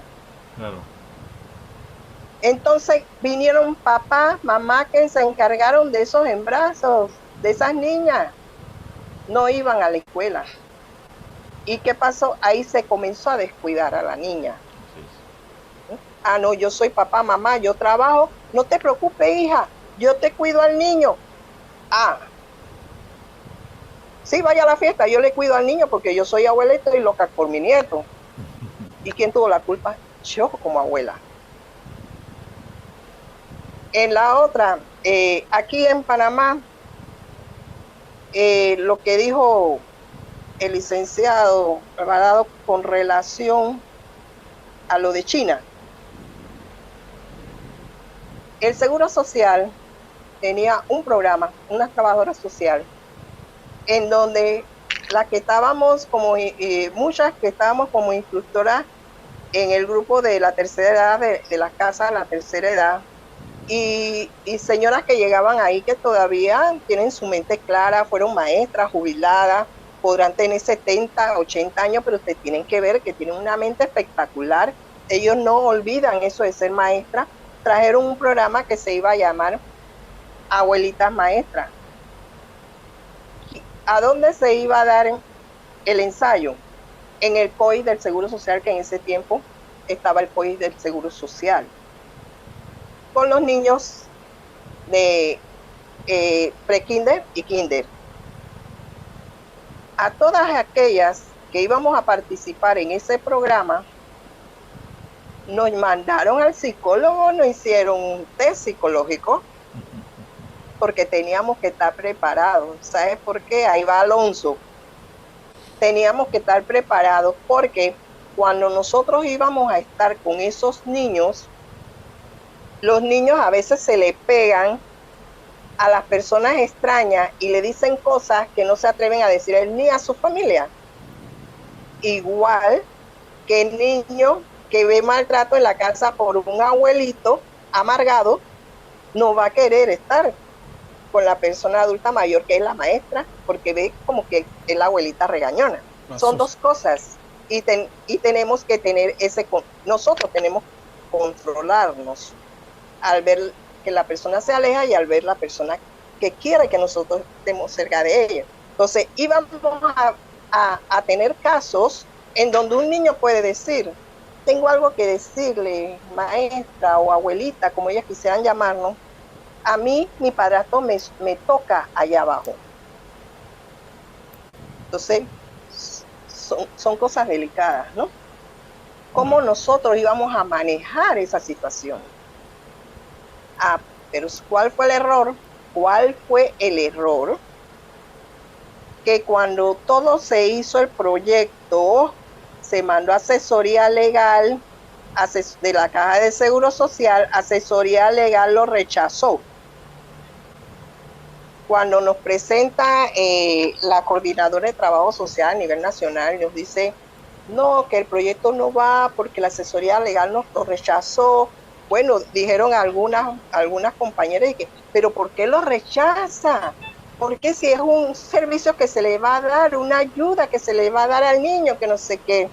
Claro. Entonces vinieron papá, mamá que se encargaron de esos embarazos, de esas niñas. No iban a la escuela. ¿Y qué pasó? Ahí se comenzó a descuidar a la niña. Sí. No, yo soy papá, mamá, yo trabajo. No te preocupes, hija, yo te cuido al niño. Sí, vaya a la fiesta, yo le cuido al niño porque yo soy abuela y estoy loca por mi nieto. ¿Y quién tuvo la culpa? Yo como abuela. En la otra, aquí en Panamá, lo que dijo el licenciado Alvarado con relación a lo de China. El Seguro Social tenía un programa, una trabajadora social, en donde las que estábamos como, muchas que estábamos como instructoras en el grupo de la tercera edad, de la casa de la tercera edad, y señoras que llegaban ahí que todavía tienen su mente clara, fueron maestras, jubiladas, podrán tener 70, 80 años, pero ustedes tienen que ver que tienen una mente espectacular. Ellos no olvidan eso de ser maestras. Trajeron un programa que se iba a llamar Abuelitas Maestras. ¿A dónde se iba a dar el ensayo? En el COI del Seguro Social, que en ese tiempo estaba el COI del Seguro Social, con los niños de pre-kinder y kinder. A todas aquellas que íbamos a participar en ese programa, nos mandaron al psicólogo, nos hicieron un test psicológico, porque teníamos que estar preparados. ¿Sabes por qué? Ahí va Alonso. Teníamos que estar preparados porque cuando nosotros íbamos a estar con esos niños, los niños a veces se le pegan a las personas extrañas y le dicen cosas que no se atreven a decir él ni a su familia. Igual que el niño que ve maltrato en la casa por un abuelito amargado, no va a querer estar con la persona adulta mayor que es la maestra, porque ve como que es la abuelita regañona. Son dos cosas. Y tenemos que tener nosotros tenemos que controlarnos al ver que la persona se aleja y al ver la persona que quiere que nosotros estemos cerca de ella. Entonces íbamos a tener casos en donde un niño puede decir, tengo algo que decirle, maestra o abuelita, como ellas quisieran llamarnos, a mí mi padrastro me toca allá abajo. Entonces son cosas delicadas, ¿no? ¿Cómo nosotros íbamos a manejar esa situación? Pero ¿cuál fue el error? ¿Cuál fue el error? Que cuando todo se hizo el proyecto, se mandó asesoría legal de la Caja de Seguro Social, asesoría legal lo rechazó. Cuando nos presenta la coordinadora de trabajo social a nivel nacional, nos dice, no, que el proyecto no va porque la asesoría legal nos lo rechazó. Bueno, dijeron algunas compañeras, pero ¿por qué lo rechaza? Porque si es un servicio que se le va a dar, una ayuda que se le va a dar al niño, que no sé qué,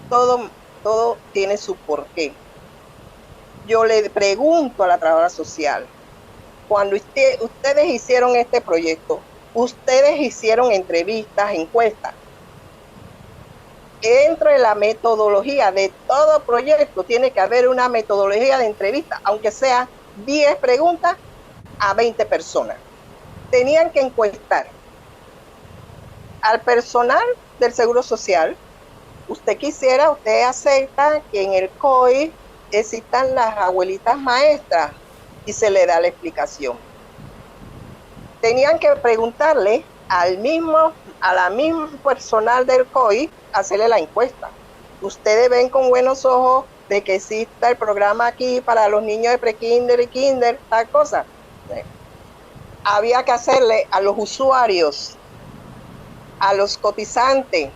todo tiene su porqué. Yo le pregunto a la trabajadora social, cuando ustedes hicieron este proyecto, ustedes hicieron entrevistas, encuestas. Entre la metodología de todo proyecto tiene que haber una metodología de entrevista, aunque sea 10 preguntas a 20 personas. Tenían que encuestar al personal del Seguro Social. Usted acepta que en el COI existan las abuelitas maestras y se le da la explicación. Tenían que preguntarle a la misma personal del COI, hacerle la encuesta. Ustedes ven con buenos ojos de que exista el programa aquí para los niños de pre-kinder y kinder, tal cosa. Había que hacerle a los usuarios, a los cotizantes,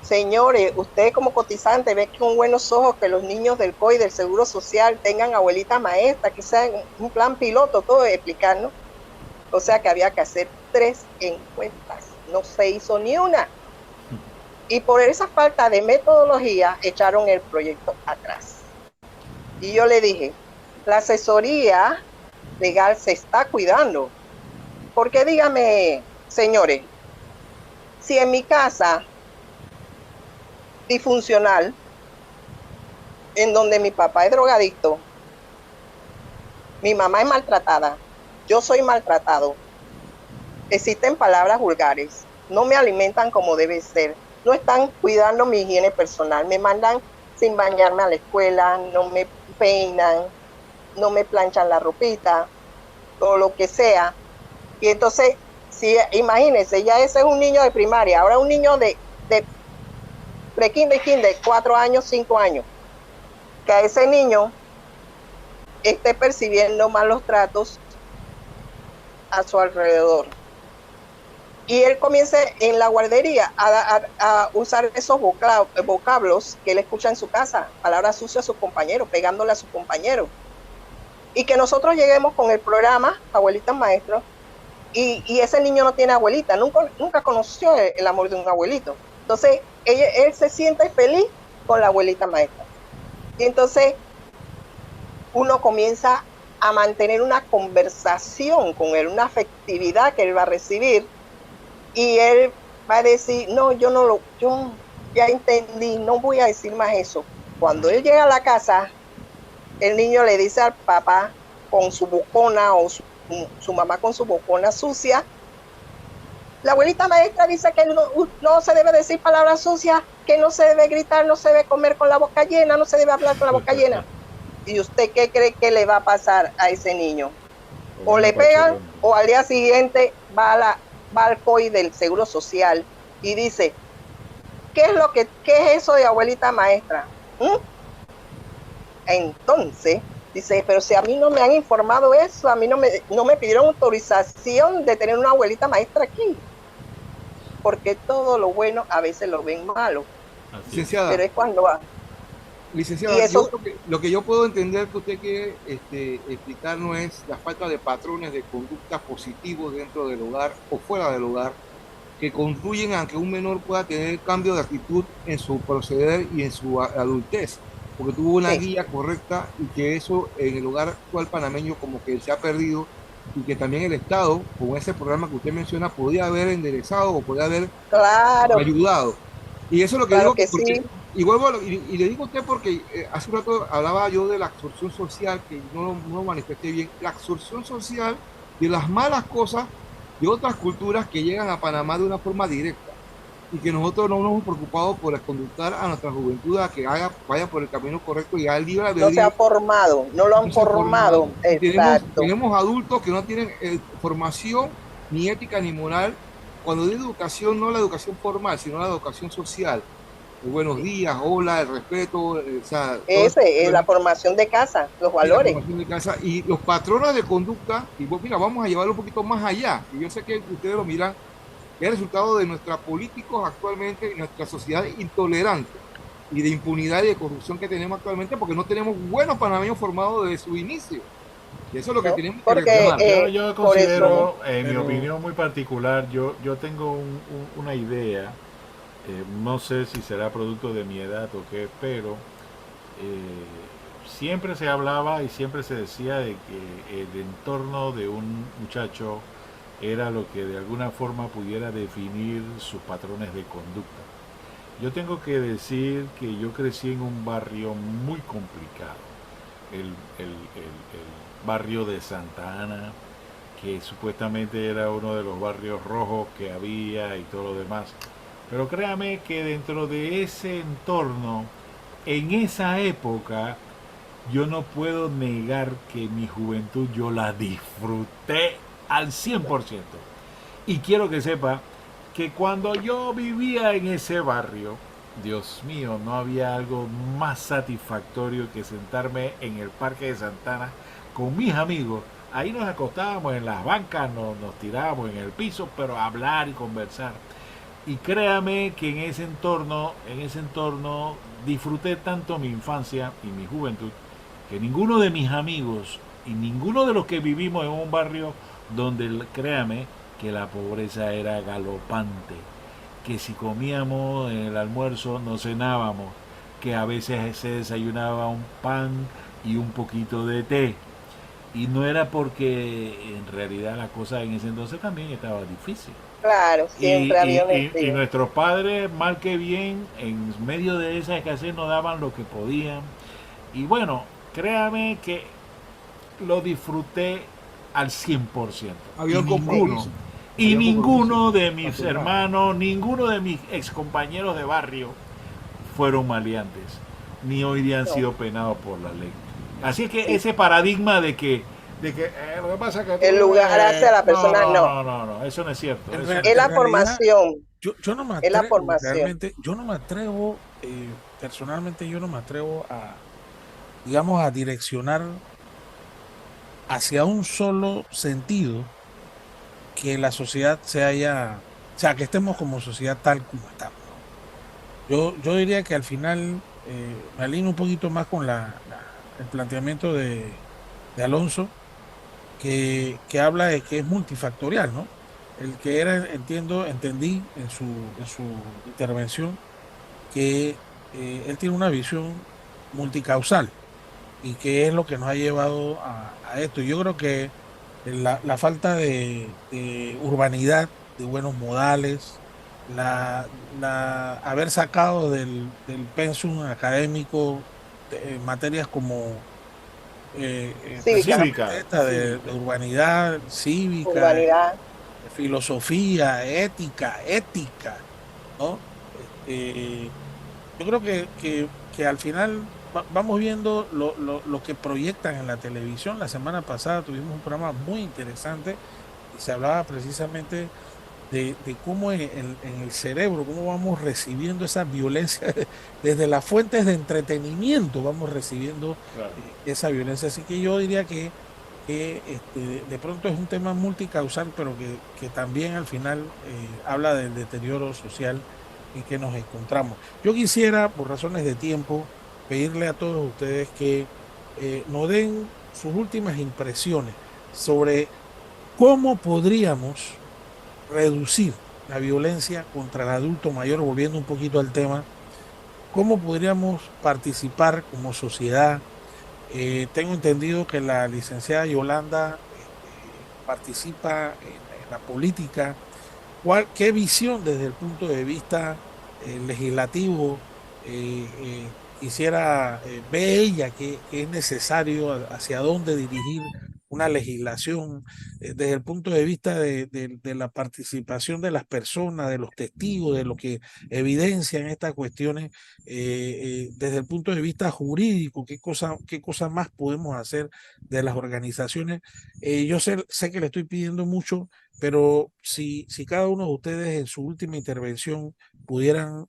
señores, ustedes como cotizantes ven con buenos ojos que los niños del COI, del Seguro Social, tengan abuelitas maestras, que sean un plan piloto, todo explicarnos. O sea que había que hacer 3 encuestas, no se hizo ni una. Y por esa falta de metodología echaron el proyecto atrás. Y yo le dije, la asesoría legal se está cuidando. Porque dígame, señores, si en mi casa disfuncional, en donde mi papá es drogadicto, mi mamá es maltratada, yo soy maltratado, existen palabras vulgares, no me alimentan como debe ser, no están cuidando mi higiene personal, me mandan sin bañarme a la escuela, no me peinan, no me planchan la ropita, o lo que sea. Y entonces, imagínense, ya ese es un niño de primaria, ahora un niño de pre-kinder y kinder, 4 años, 5 años, que a ese niño esté percibiendo malos tratos a su alrededor. Y él comienza en la guardería a usar esos vocablos que él escucha en su casa, palabras sucias a sus compañeros, pegándole a sus compañeros. Y que nosotros lleguemos con el programa Abuelitas Maestros, y ese niño no tiene abuelita, nunca conoció el amor de un abuelito. Entonces, él se siente feliz con la abuelita maestra. Y entonces, uno comienza a mantener una conversación con él, una afectividad que él va a recibir, y él va a decir, no, yo ya entendí, no voy a decir más eso. Cuando él llega a la casa, el niño le dice al papá con su bocona, o su mamá con su bocona sucia, la abuelita maestra dice que no se debe decir palabras sucias, que no se debe gritar, no se debe comer con la boca llena, no se debe hablar con la boca llena. ¿Y usted qué cree que le va a pasar a ese niño? O le pegan, o al día siguiente va al COI del Seguro Social y dice, ¿qué es eso de abuelita maestra? Entonces dice, pero si a mí no me han informado eso, a mí no me pidieron autorización de tener una abuelita maestra aquí, porque todo lo bueno a veces lo ven malo. Licenciada, pero es cuando va. Licenciada, Y eso, lo que yo puedo entender que usted quiere explicar no es la falta de patrones de conducta positivos dentro del hogar o fuera del hogar que contribuyen a que un menor pueda tener cambio de actitud en su proceder y en su adultez, porque tuvo una guía correcta, y que eso en el hogar actual panameño como que se ha perdido, y que también el Estado, con ese programa que usted menciona, podía haber enderezado o podía haber ayudado. Y eso es lo que digo, que porque, sí. y vuelvo y le digo a usted porque hace un rato hablaba yo de la absorción social, que no lo manifesté bien, la absorción social de las malas cosas de otras culturas que llegan a Panamá de una forma directa, y que nosotros no nos hemos preocupado por conductar a nuestra juventud a que vaya por el camino correcto y al libre albedrío. No se ha formado, no lo han formado. Exacto. Tenemos adultos que no tienen formación ni ética ni moral. Cuando digo educación, no la educación formal, sino la educación social. Buenos días, hola, el respeto. O sea, ese es la formación de casa, los valores. La formación de casa y los patrones de conducta. Y mira, vamos a llevarlo un poquito más allá. Y yo sé que ustedes lo miran, que es el resultado de nuestros políticos actualmente y nuestra sociedad intolerante y de impunidad y de corrupción que tenemos actualmente, porque no tenemos buenos panameños formados desde su inicio. Y eso es lo que tenemos que reclamar. Yo considero, en mi opinión muy particular, yo tengo una idea, no sé si será producto de mi edad o qué, pero siempre se hablaba y siempre se decía de que el entorno de un muchacho era lo que de alguna forma pudiera definir sus patrones de conducta. Yo tengo que decir que yo crecí en un barrio muy complicado, el barrio de Santa Ana, que supuestamente era uno de los barrios rojos que había y todo lo demás. Pero créame que dentro de ese entorno, en esa época, yo no puedo negar que mi juventud yo la disfruté al 100%. Y quiero que sepa que cuando yo vivía en ese barrio, Dios mío, no había algo más satisfactorio que sentarme en el Parque de Santana con mis amigos. Ahí nos acostábamos en las bancas, nos tirábamos en el piso, pero a hablar y conversar. Y créame que en ese entorno disfruté tanto mi infancia y mi juventud, que ninguno de mis amigos y ninguno de los que vivimos en un barrio donde, créame, que la pobreza era galopante, que si comíamos en el almuerzo no cenábamos, que a veces se desayunaba un pan y un poquito de té. Y no era porque en realidad la cosa en ese entonces también estaba difícil. Claro, siempre había y nuestros padres, mal que bien, en medio de esa escasez nos daban lo que podían. Y bueno, créame que lo disfruté al 100%. Había ninguno de mis hermanos, ninguno de mis excompañeros de barrio fueron maleantes, ni hoy día han sido penados por la ley. Así que ese paradigma de que lo que pasa que el lugar hace a la persona, no, eso no es cierto. Es la formación. Yo no me atrevo, es la formación. Realmente, yo no me atrevo, personalmente yo no me atrevo a, digamos, a direccionar hacia un solo sentido que la sociedad o sea, que estemos como sociedad tal como estamos, ¿no? Yo diría que al final me alineo un poquito más con el planteamiento de Alonso, que habla de que es multifactorial, ¿no? El que era, entendí en su intervención que él tiene una visión multicausal y que es lo que nos ha llevado a esto. Yo creo que la falta de urbanidad, de buenos modales, haber sacado del pensum académico materias como Cívica, precisamente Cívica, esta de urbanidad, cívica, urbanidad. filosofía, ética, ¿no? Este, yo creo que al final vamos viendo lo que proyectan en la televisión. La semana pasada tuvimos un programa muy interesante y se hablaba precisamente de cómo en el cerebro, cómo vamos recibiendo esa violencia desde las fuentes de entretenimiento, vamos recibiendo claro. esa violencia. Así que yo diría que de pronto es un tema multicausal, pero que también al final habla del deterioro social en que nos encontramos. Yo quisiera, por razones de tiempo, pedirle a todos ustedes que nos den sus últimas impresiones sobre cómo podríamos reducir la violencia contra el adulto mayor, volviendo un poquito al tema, cómo podríamos participar como sociedad. Tengo entendido que la licenciada Yolanda participa en la política. ¿Qué visión desde el punto de vista legislativo quisiera ve ella que es necesario, hacia dónde dirigir una legislación desde el punto de vista de la participación de las personas, de los testigos, de lo que evidencian estas cuestiones, desde el punto de vista jurídico, qué cosa más podemos hacer de las organizaciones? Yo sé que le estoy pidiendo mucho, pero si cada uno de ustedes en su última intervención pudieran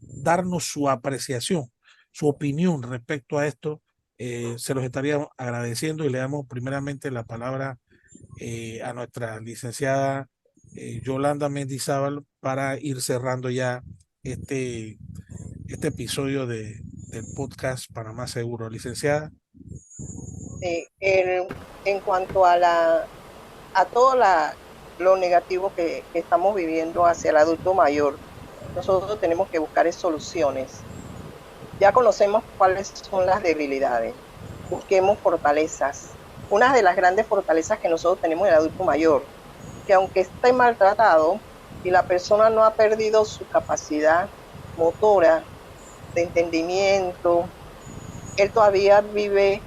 darnos su apreciación, su opinión respecto a esto, se los estaría agradeciendo y le damos primeramente la palabra a nuestra licenciada Yolanda Mendizábal para ir cerrando ya este, este episodio del podcast Panamá Seguro. Licenciada. En cuanto a todo lo negativo que estamos viviendo hacia el adulto mayor, nosotros tenemos que buscar soluciones. Ya conocemos cuáles son las debilidades, busquemos fortalezas. Una de las grandes fortalezas que nosotros tenemos en el adulto mayor, que aunque esté maltratado y la persona no ha perdido su capacidad motora, de entendimiento, él todavía vive,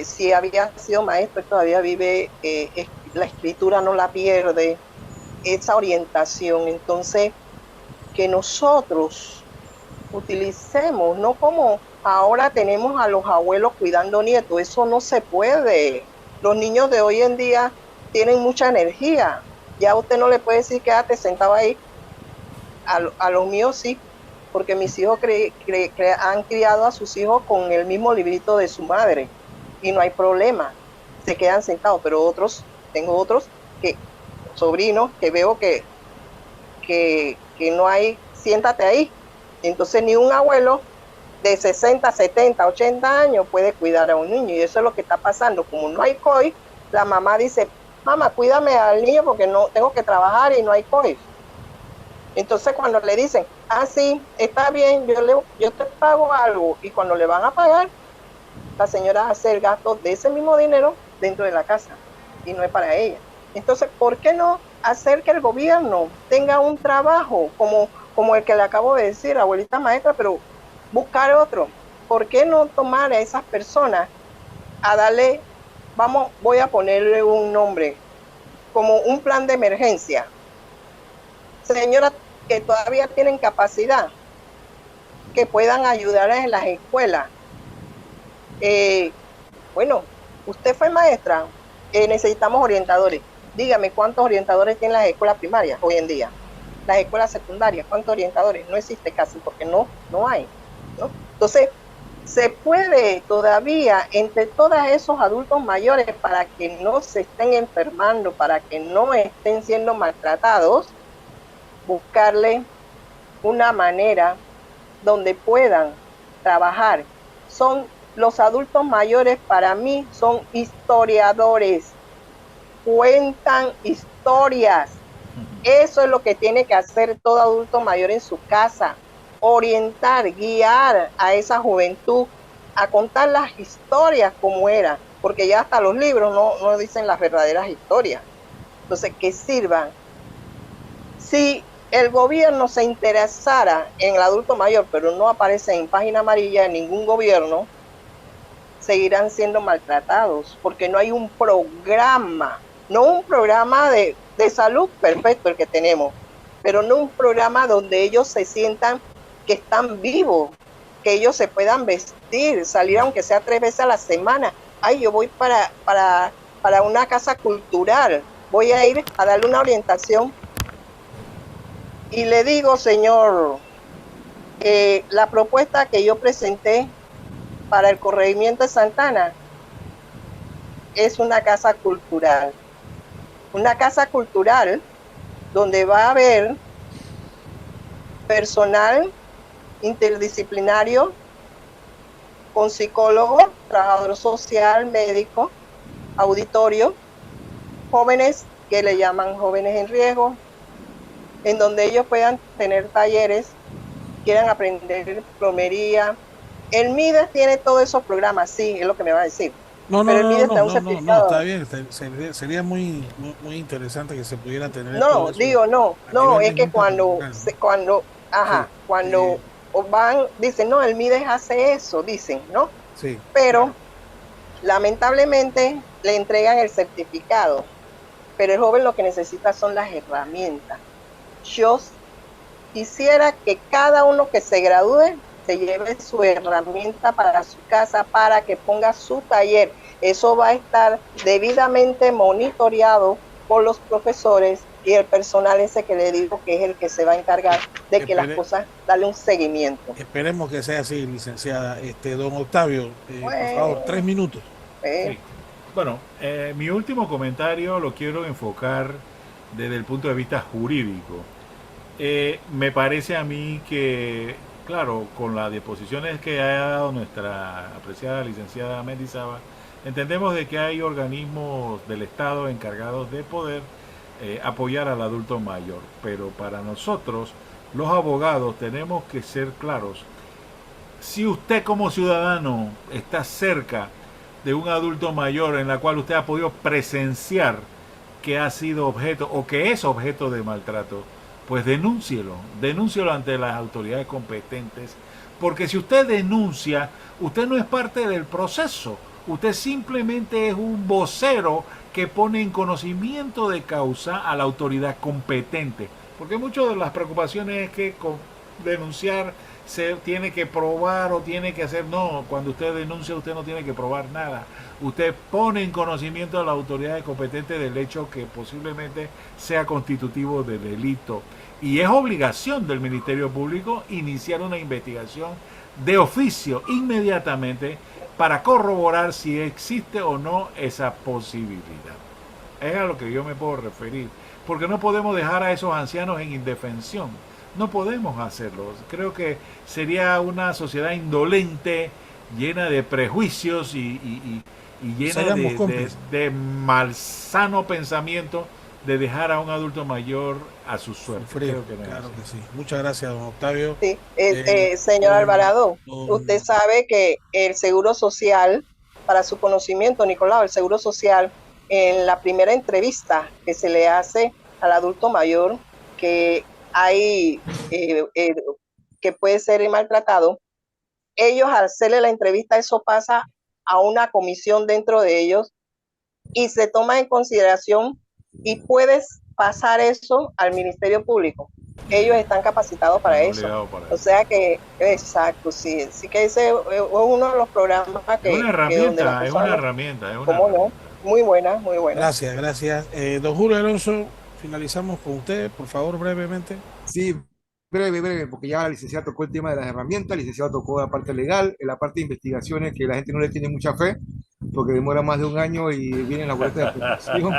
si había sido maestro, él todavía vive, la escritura no la pierde, esa orientación. Entonces, que nosotros utilicemos, no como ahora tenemos a los abuelos cuidando nietos, eso no se puede. Los niños de hoy en día tienen mucha energía, ya usted no le puede decir quédate sentado ahí. A los míos sí, porque mis hijos han criado a sus hijos con el mismo librito de su madre y no hay problema, se quedan sentados, pero tengo otros sobrinos que veo que no hay, siéntate ahí. Entonces ni un abuelo de 60, 70, 80 años puede cuidar a un niño, y eso es lo que está pasando. Como no hay COI, la mamá dice, mamá, cuídame al niño porque no tengo que trabajar y no hay COI. Entonces cuando le dicen, sí, está bien, yo te pago algo, y cuando le van a pagar, la señora hace el gasto de ese mismo dinero dentro de la casa y no es para ella. Entonces, ¿por qué no hacer que el gobierno tenga un trabajo como el que le acabo de decir, abuelita maestra, pero buscar otro? ¿Por qué no tomar a esas personas a darle, voy a ponerle un nombre, como un plan de emergencia? Señoras que todavía tienen capacidad, que puedan ayudar en las escuelas. Bueno, usted fue maestra, necesitamos orientadores. Dígame, ¿cuántos orientadores tienen las escuelas primarias hoy en día? Las escuelas secundarias, ¿cuántos orientadores? No existe casi, porque no hay, ¿no? Entonces, se puede todavía entre todos esos adultos mayores, para que no se estén enfermando, para que no estén siendo maltratados, buscarle una manera donde puedan trabajar. Los adultos mayores, para mí, son historiadores, cuentan historias. Eso es lo que tiene que hacer todo adulto mayor en su casa: orientar, guiar a esa juventud a contar las historias como era, porque ya hasta los libros no dicen las verdaderas historias. Entonces, que sirvan. Si el gobierno se interesara en el adulto mayor, pero no aparece en página amarilla en ningún gobierno, seguirán siendo maltratados, porque no hay un programa, no un programa de salud perfecto el que tenemos, pero no un programa donde ellos se sientan que están vivos, que ellos se puedan vestir, salir aunque sea 3 veces a la semana. Ay, yo voy para una casa cultural, voy a ir a darle una orientación. Y le digo, señor, la propuesta que yo presenté para el corregimiento de Santana es una casa cultural. Una casa cultural donde va a haber personal interdisciplinario con psicólogo, trabajador social, médico, auditorio, jóvenes que le llaman jóvenes en riesgo, en donde ellos puedan tener talleres, quieran aprender plomería. El MIDES tiene todos esos programas, sí, es lo que me va a decir. No, Pero el MIDES está un certificado. está bien, sería muy interesante que se pudiera tener. No, digo, no, es que cuando van, dicen, no, el MIDES hace eso, dicen, ¿no? Sí. Pero lamentablemente le entregan el certificado, pero el joven lo que necesita son las herramientas. Yo quisiera que cada uno que se gradúe se lleve su herramienta para su casa, para que ponga su taller. Eso va a estar debidamente monitoreado por los profesores y el personal ese que le digo que es el que se va a encargar de que las cosas, darle un seguimiento. Esperemos que sea así, licenciada. Don Octavio, por favor, 3 minutos. Sí. Bueno, mi último comentario lo quiero enfocar desde el punto de vista jurídico. Me parece a mí que, claro, con las disposiciones que ha dado nuestra apreciada licenciada Mendizábal, entendemos de que hay organismos del Estado encargados de poder apoyar al adulto mayor, pero para nosotros, los abogados, tenemos que ser claros. Si usted como ciudadano está cerca de un adulto mayor en la cual usted ha podido presenciar que ha sido objeto o que es objeto de maltrato, pues denúncielo ante las autoridades competentes, porque si usted denuncia, usted no es parte del proceso, usted simplemente es un vocero que pone en conocimiento de causa a la autoridad competente, porque muchas de las preocupaciones es que con denunciar se tiene que probar o tiene que hacer. No, cuando usted denuncia usted no tiene que probar nada, usted pone en conocimiento a las autoridades competentes del hecho que posiblemente sea constitutivo de delito, y es obligación del Ministerio Público iniciar una investigación de oficio inmediatamente para corroborar si existe o no esa posibilidad. Es a lo que yo me puedo referir, porque no podemos dejar a esos ancianos en indefensión. No podemos hacerlo. Creo que sería una sociedad indolente, llena de prejuicios y llena de malsano pensamiento de dejar a un adulto mayor a su suerte. Creo que claro que sí. Muchas gracias, don Octavio. Sí. Señor Alvarado, usted sabe que el Seguro Social, para su conocimiento, Nicolau, el Seguro Social, en la primera entrevista que se le hace al adulto mayor que hay que puede ser maltratado, ellos al hacerle la entrevista, eso pasa a una comisión dentro de ellos y se toma en consideración, y puedes pasar eso al Ministerio Público. Ellos están capacitados para eso. O sea que, exacto, sí. Sí que ese es uno de los programas que... Es una herramienta, es una herramienta. ¿Cómo no? Muy buena, muy buena. Gracias. Don Julio Alonso, finalizamos con usted, por favor, brevemente. Sí, breve, porque ya la licenciada tocó el tema de las herramientas, la licenciada tocó la parte legal, en la parte de investigaciones que la gente no le tiene mucha fe, porque demora más de un año y vienen las boletas de protección.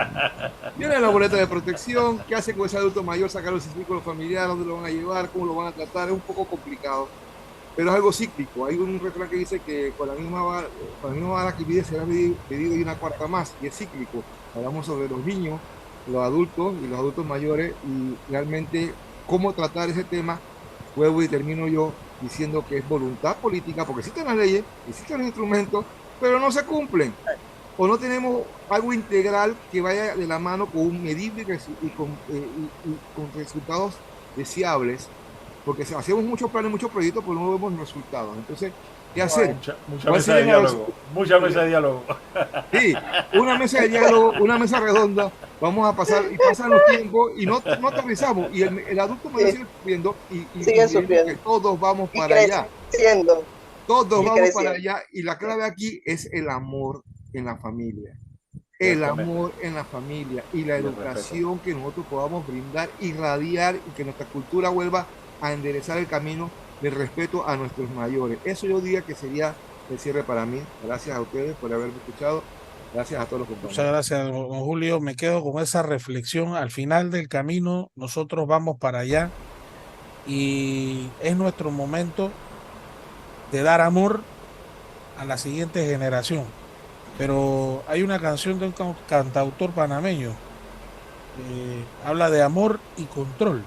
Vienen las boletas de protección, ¿qué hace con ese adulto mayor? Sacar los círculos familiares, dónde lo van a llevar, cómo lo van a tratar, es un poco complicado, pero es algo cíclico. Hay un refrán que dice que con la misma vara que pide será pedido y una cuarta más, y es cíclico. Hablamos sobre los niños, los adultos y los adultos mayores, y realmente cómo tratar ese tema. Vuelvo y termino yo diciendo que es voluntad política, porque existen las leyes, existen los instrumentos, pero no se cumplen. O no tenemos algo integral que vaya de la mano con un medible y con resultados deseables, porque hacemos muchos planes, muchos proyectos, pero no vemos resultados. Entonces, ¿qué hacer? Mucha mesa de diálogo, mucha mesa de diálogo. Sí, una mesa de diálogo, una mesa redonda, vamos a pasar, y pasan los tiempos y no aterrizamos, y el adulto mayor sigue sufriendo y sigue sufriendo. Que todos vamos Y para allá. creciendo. Todos Y vamos creciendo. para allá, y la clave aquí es el amor en la familia. El amor en la familia y la educación que nosotros podamos brindar, irradiar, y que nuestra cultura vuelva a enderezar el camino del respeto a nuestros mayores. Eso yo diría que sería el cierre para mí. Gracias a ustedes por haberme escuchado. Gracias a todos los compañeros. Muchas gracias, don Julio. Me quedo con esa reflexión. Al final del camino, nosotros vamos para allá y es nuestro momento de dar amor a la siguiente generación. Pero hay una canción de un cantautor panameño que habla de amor y control.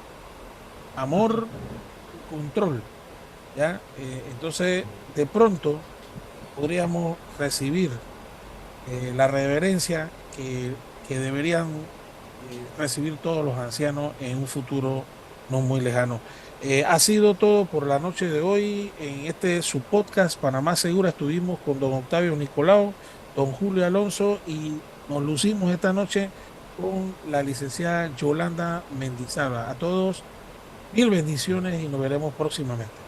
Amor y control. ¿Ya? Entonces, de pronto podríamos recibir la reverencia que deberían recibir todos los ancianos en un futuro no muy lejano. Ha sido todo por la noche de hoy en su podcast Panamá Segura. Estuvimos con don Octavio Nicolau, don Julio Alonso, y nos lucimos esta noche con la licenciada Yolanda Mendizábal. A todos, mil bendiciones y nos veremos próximamente.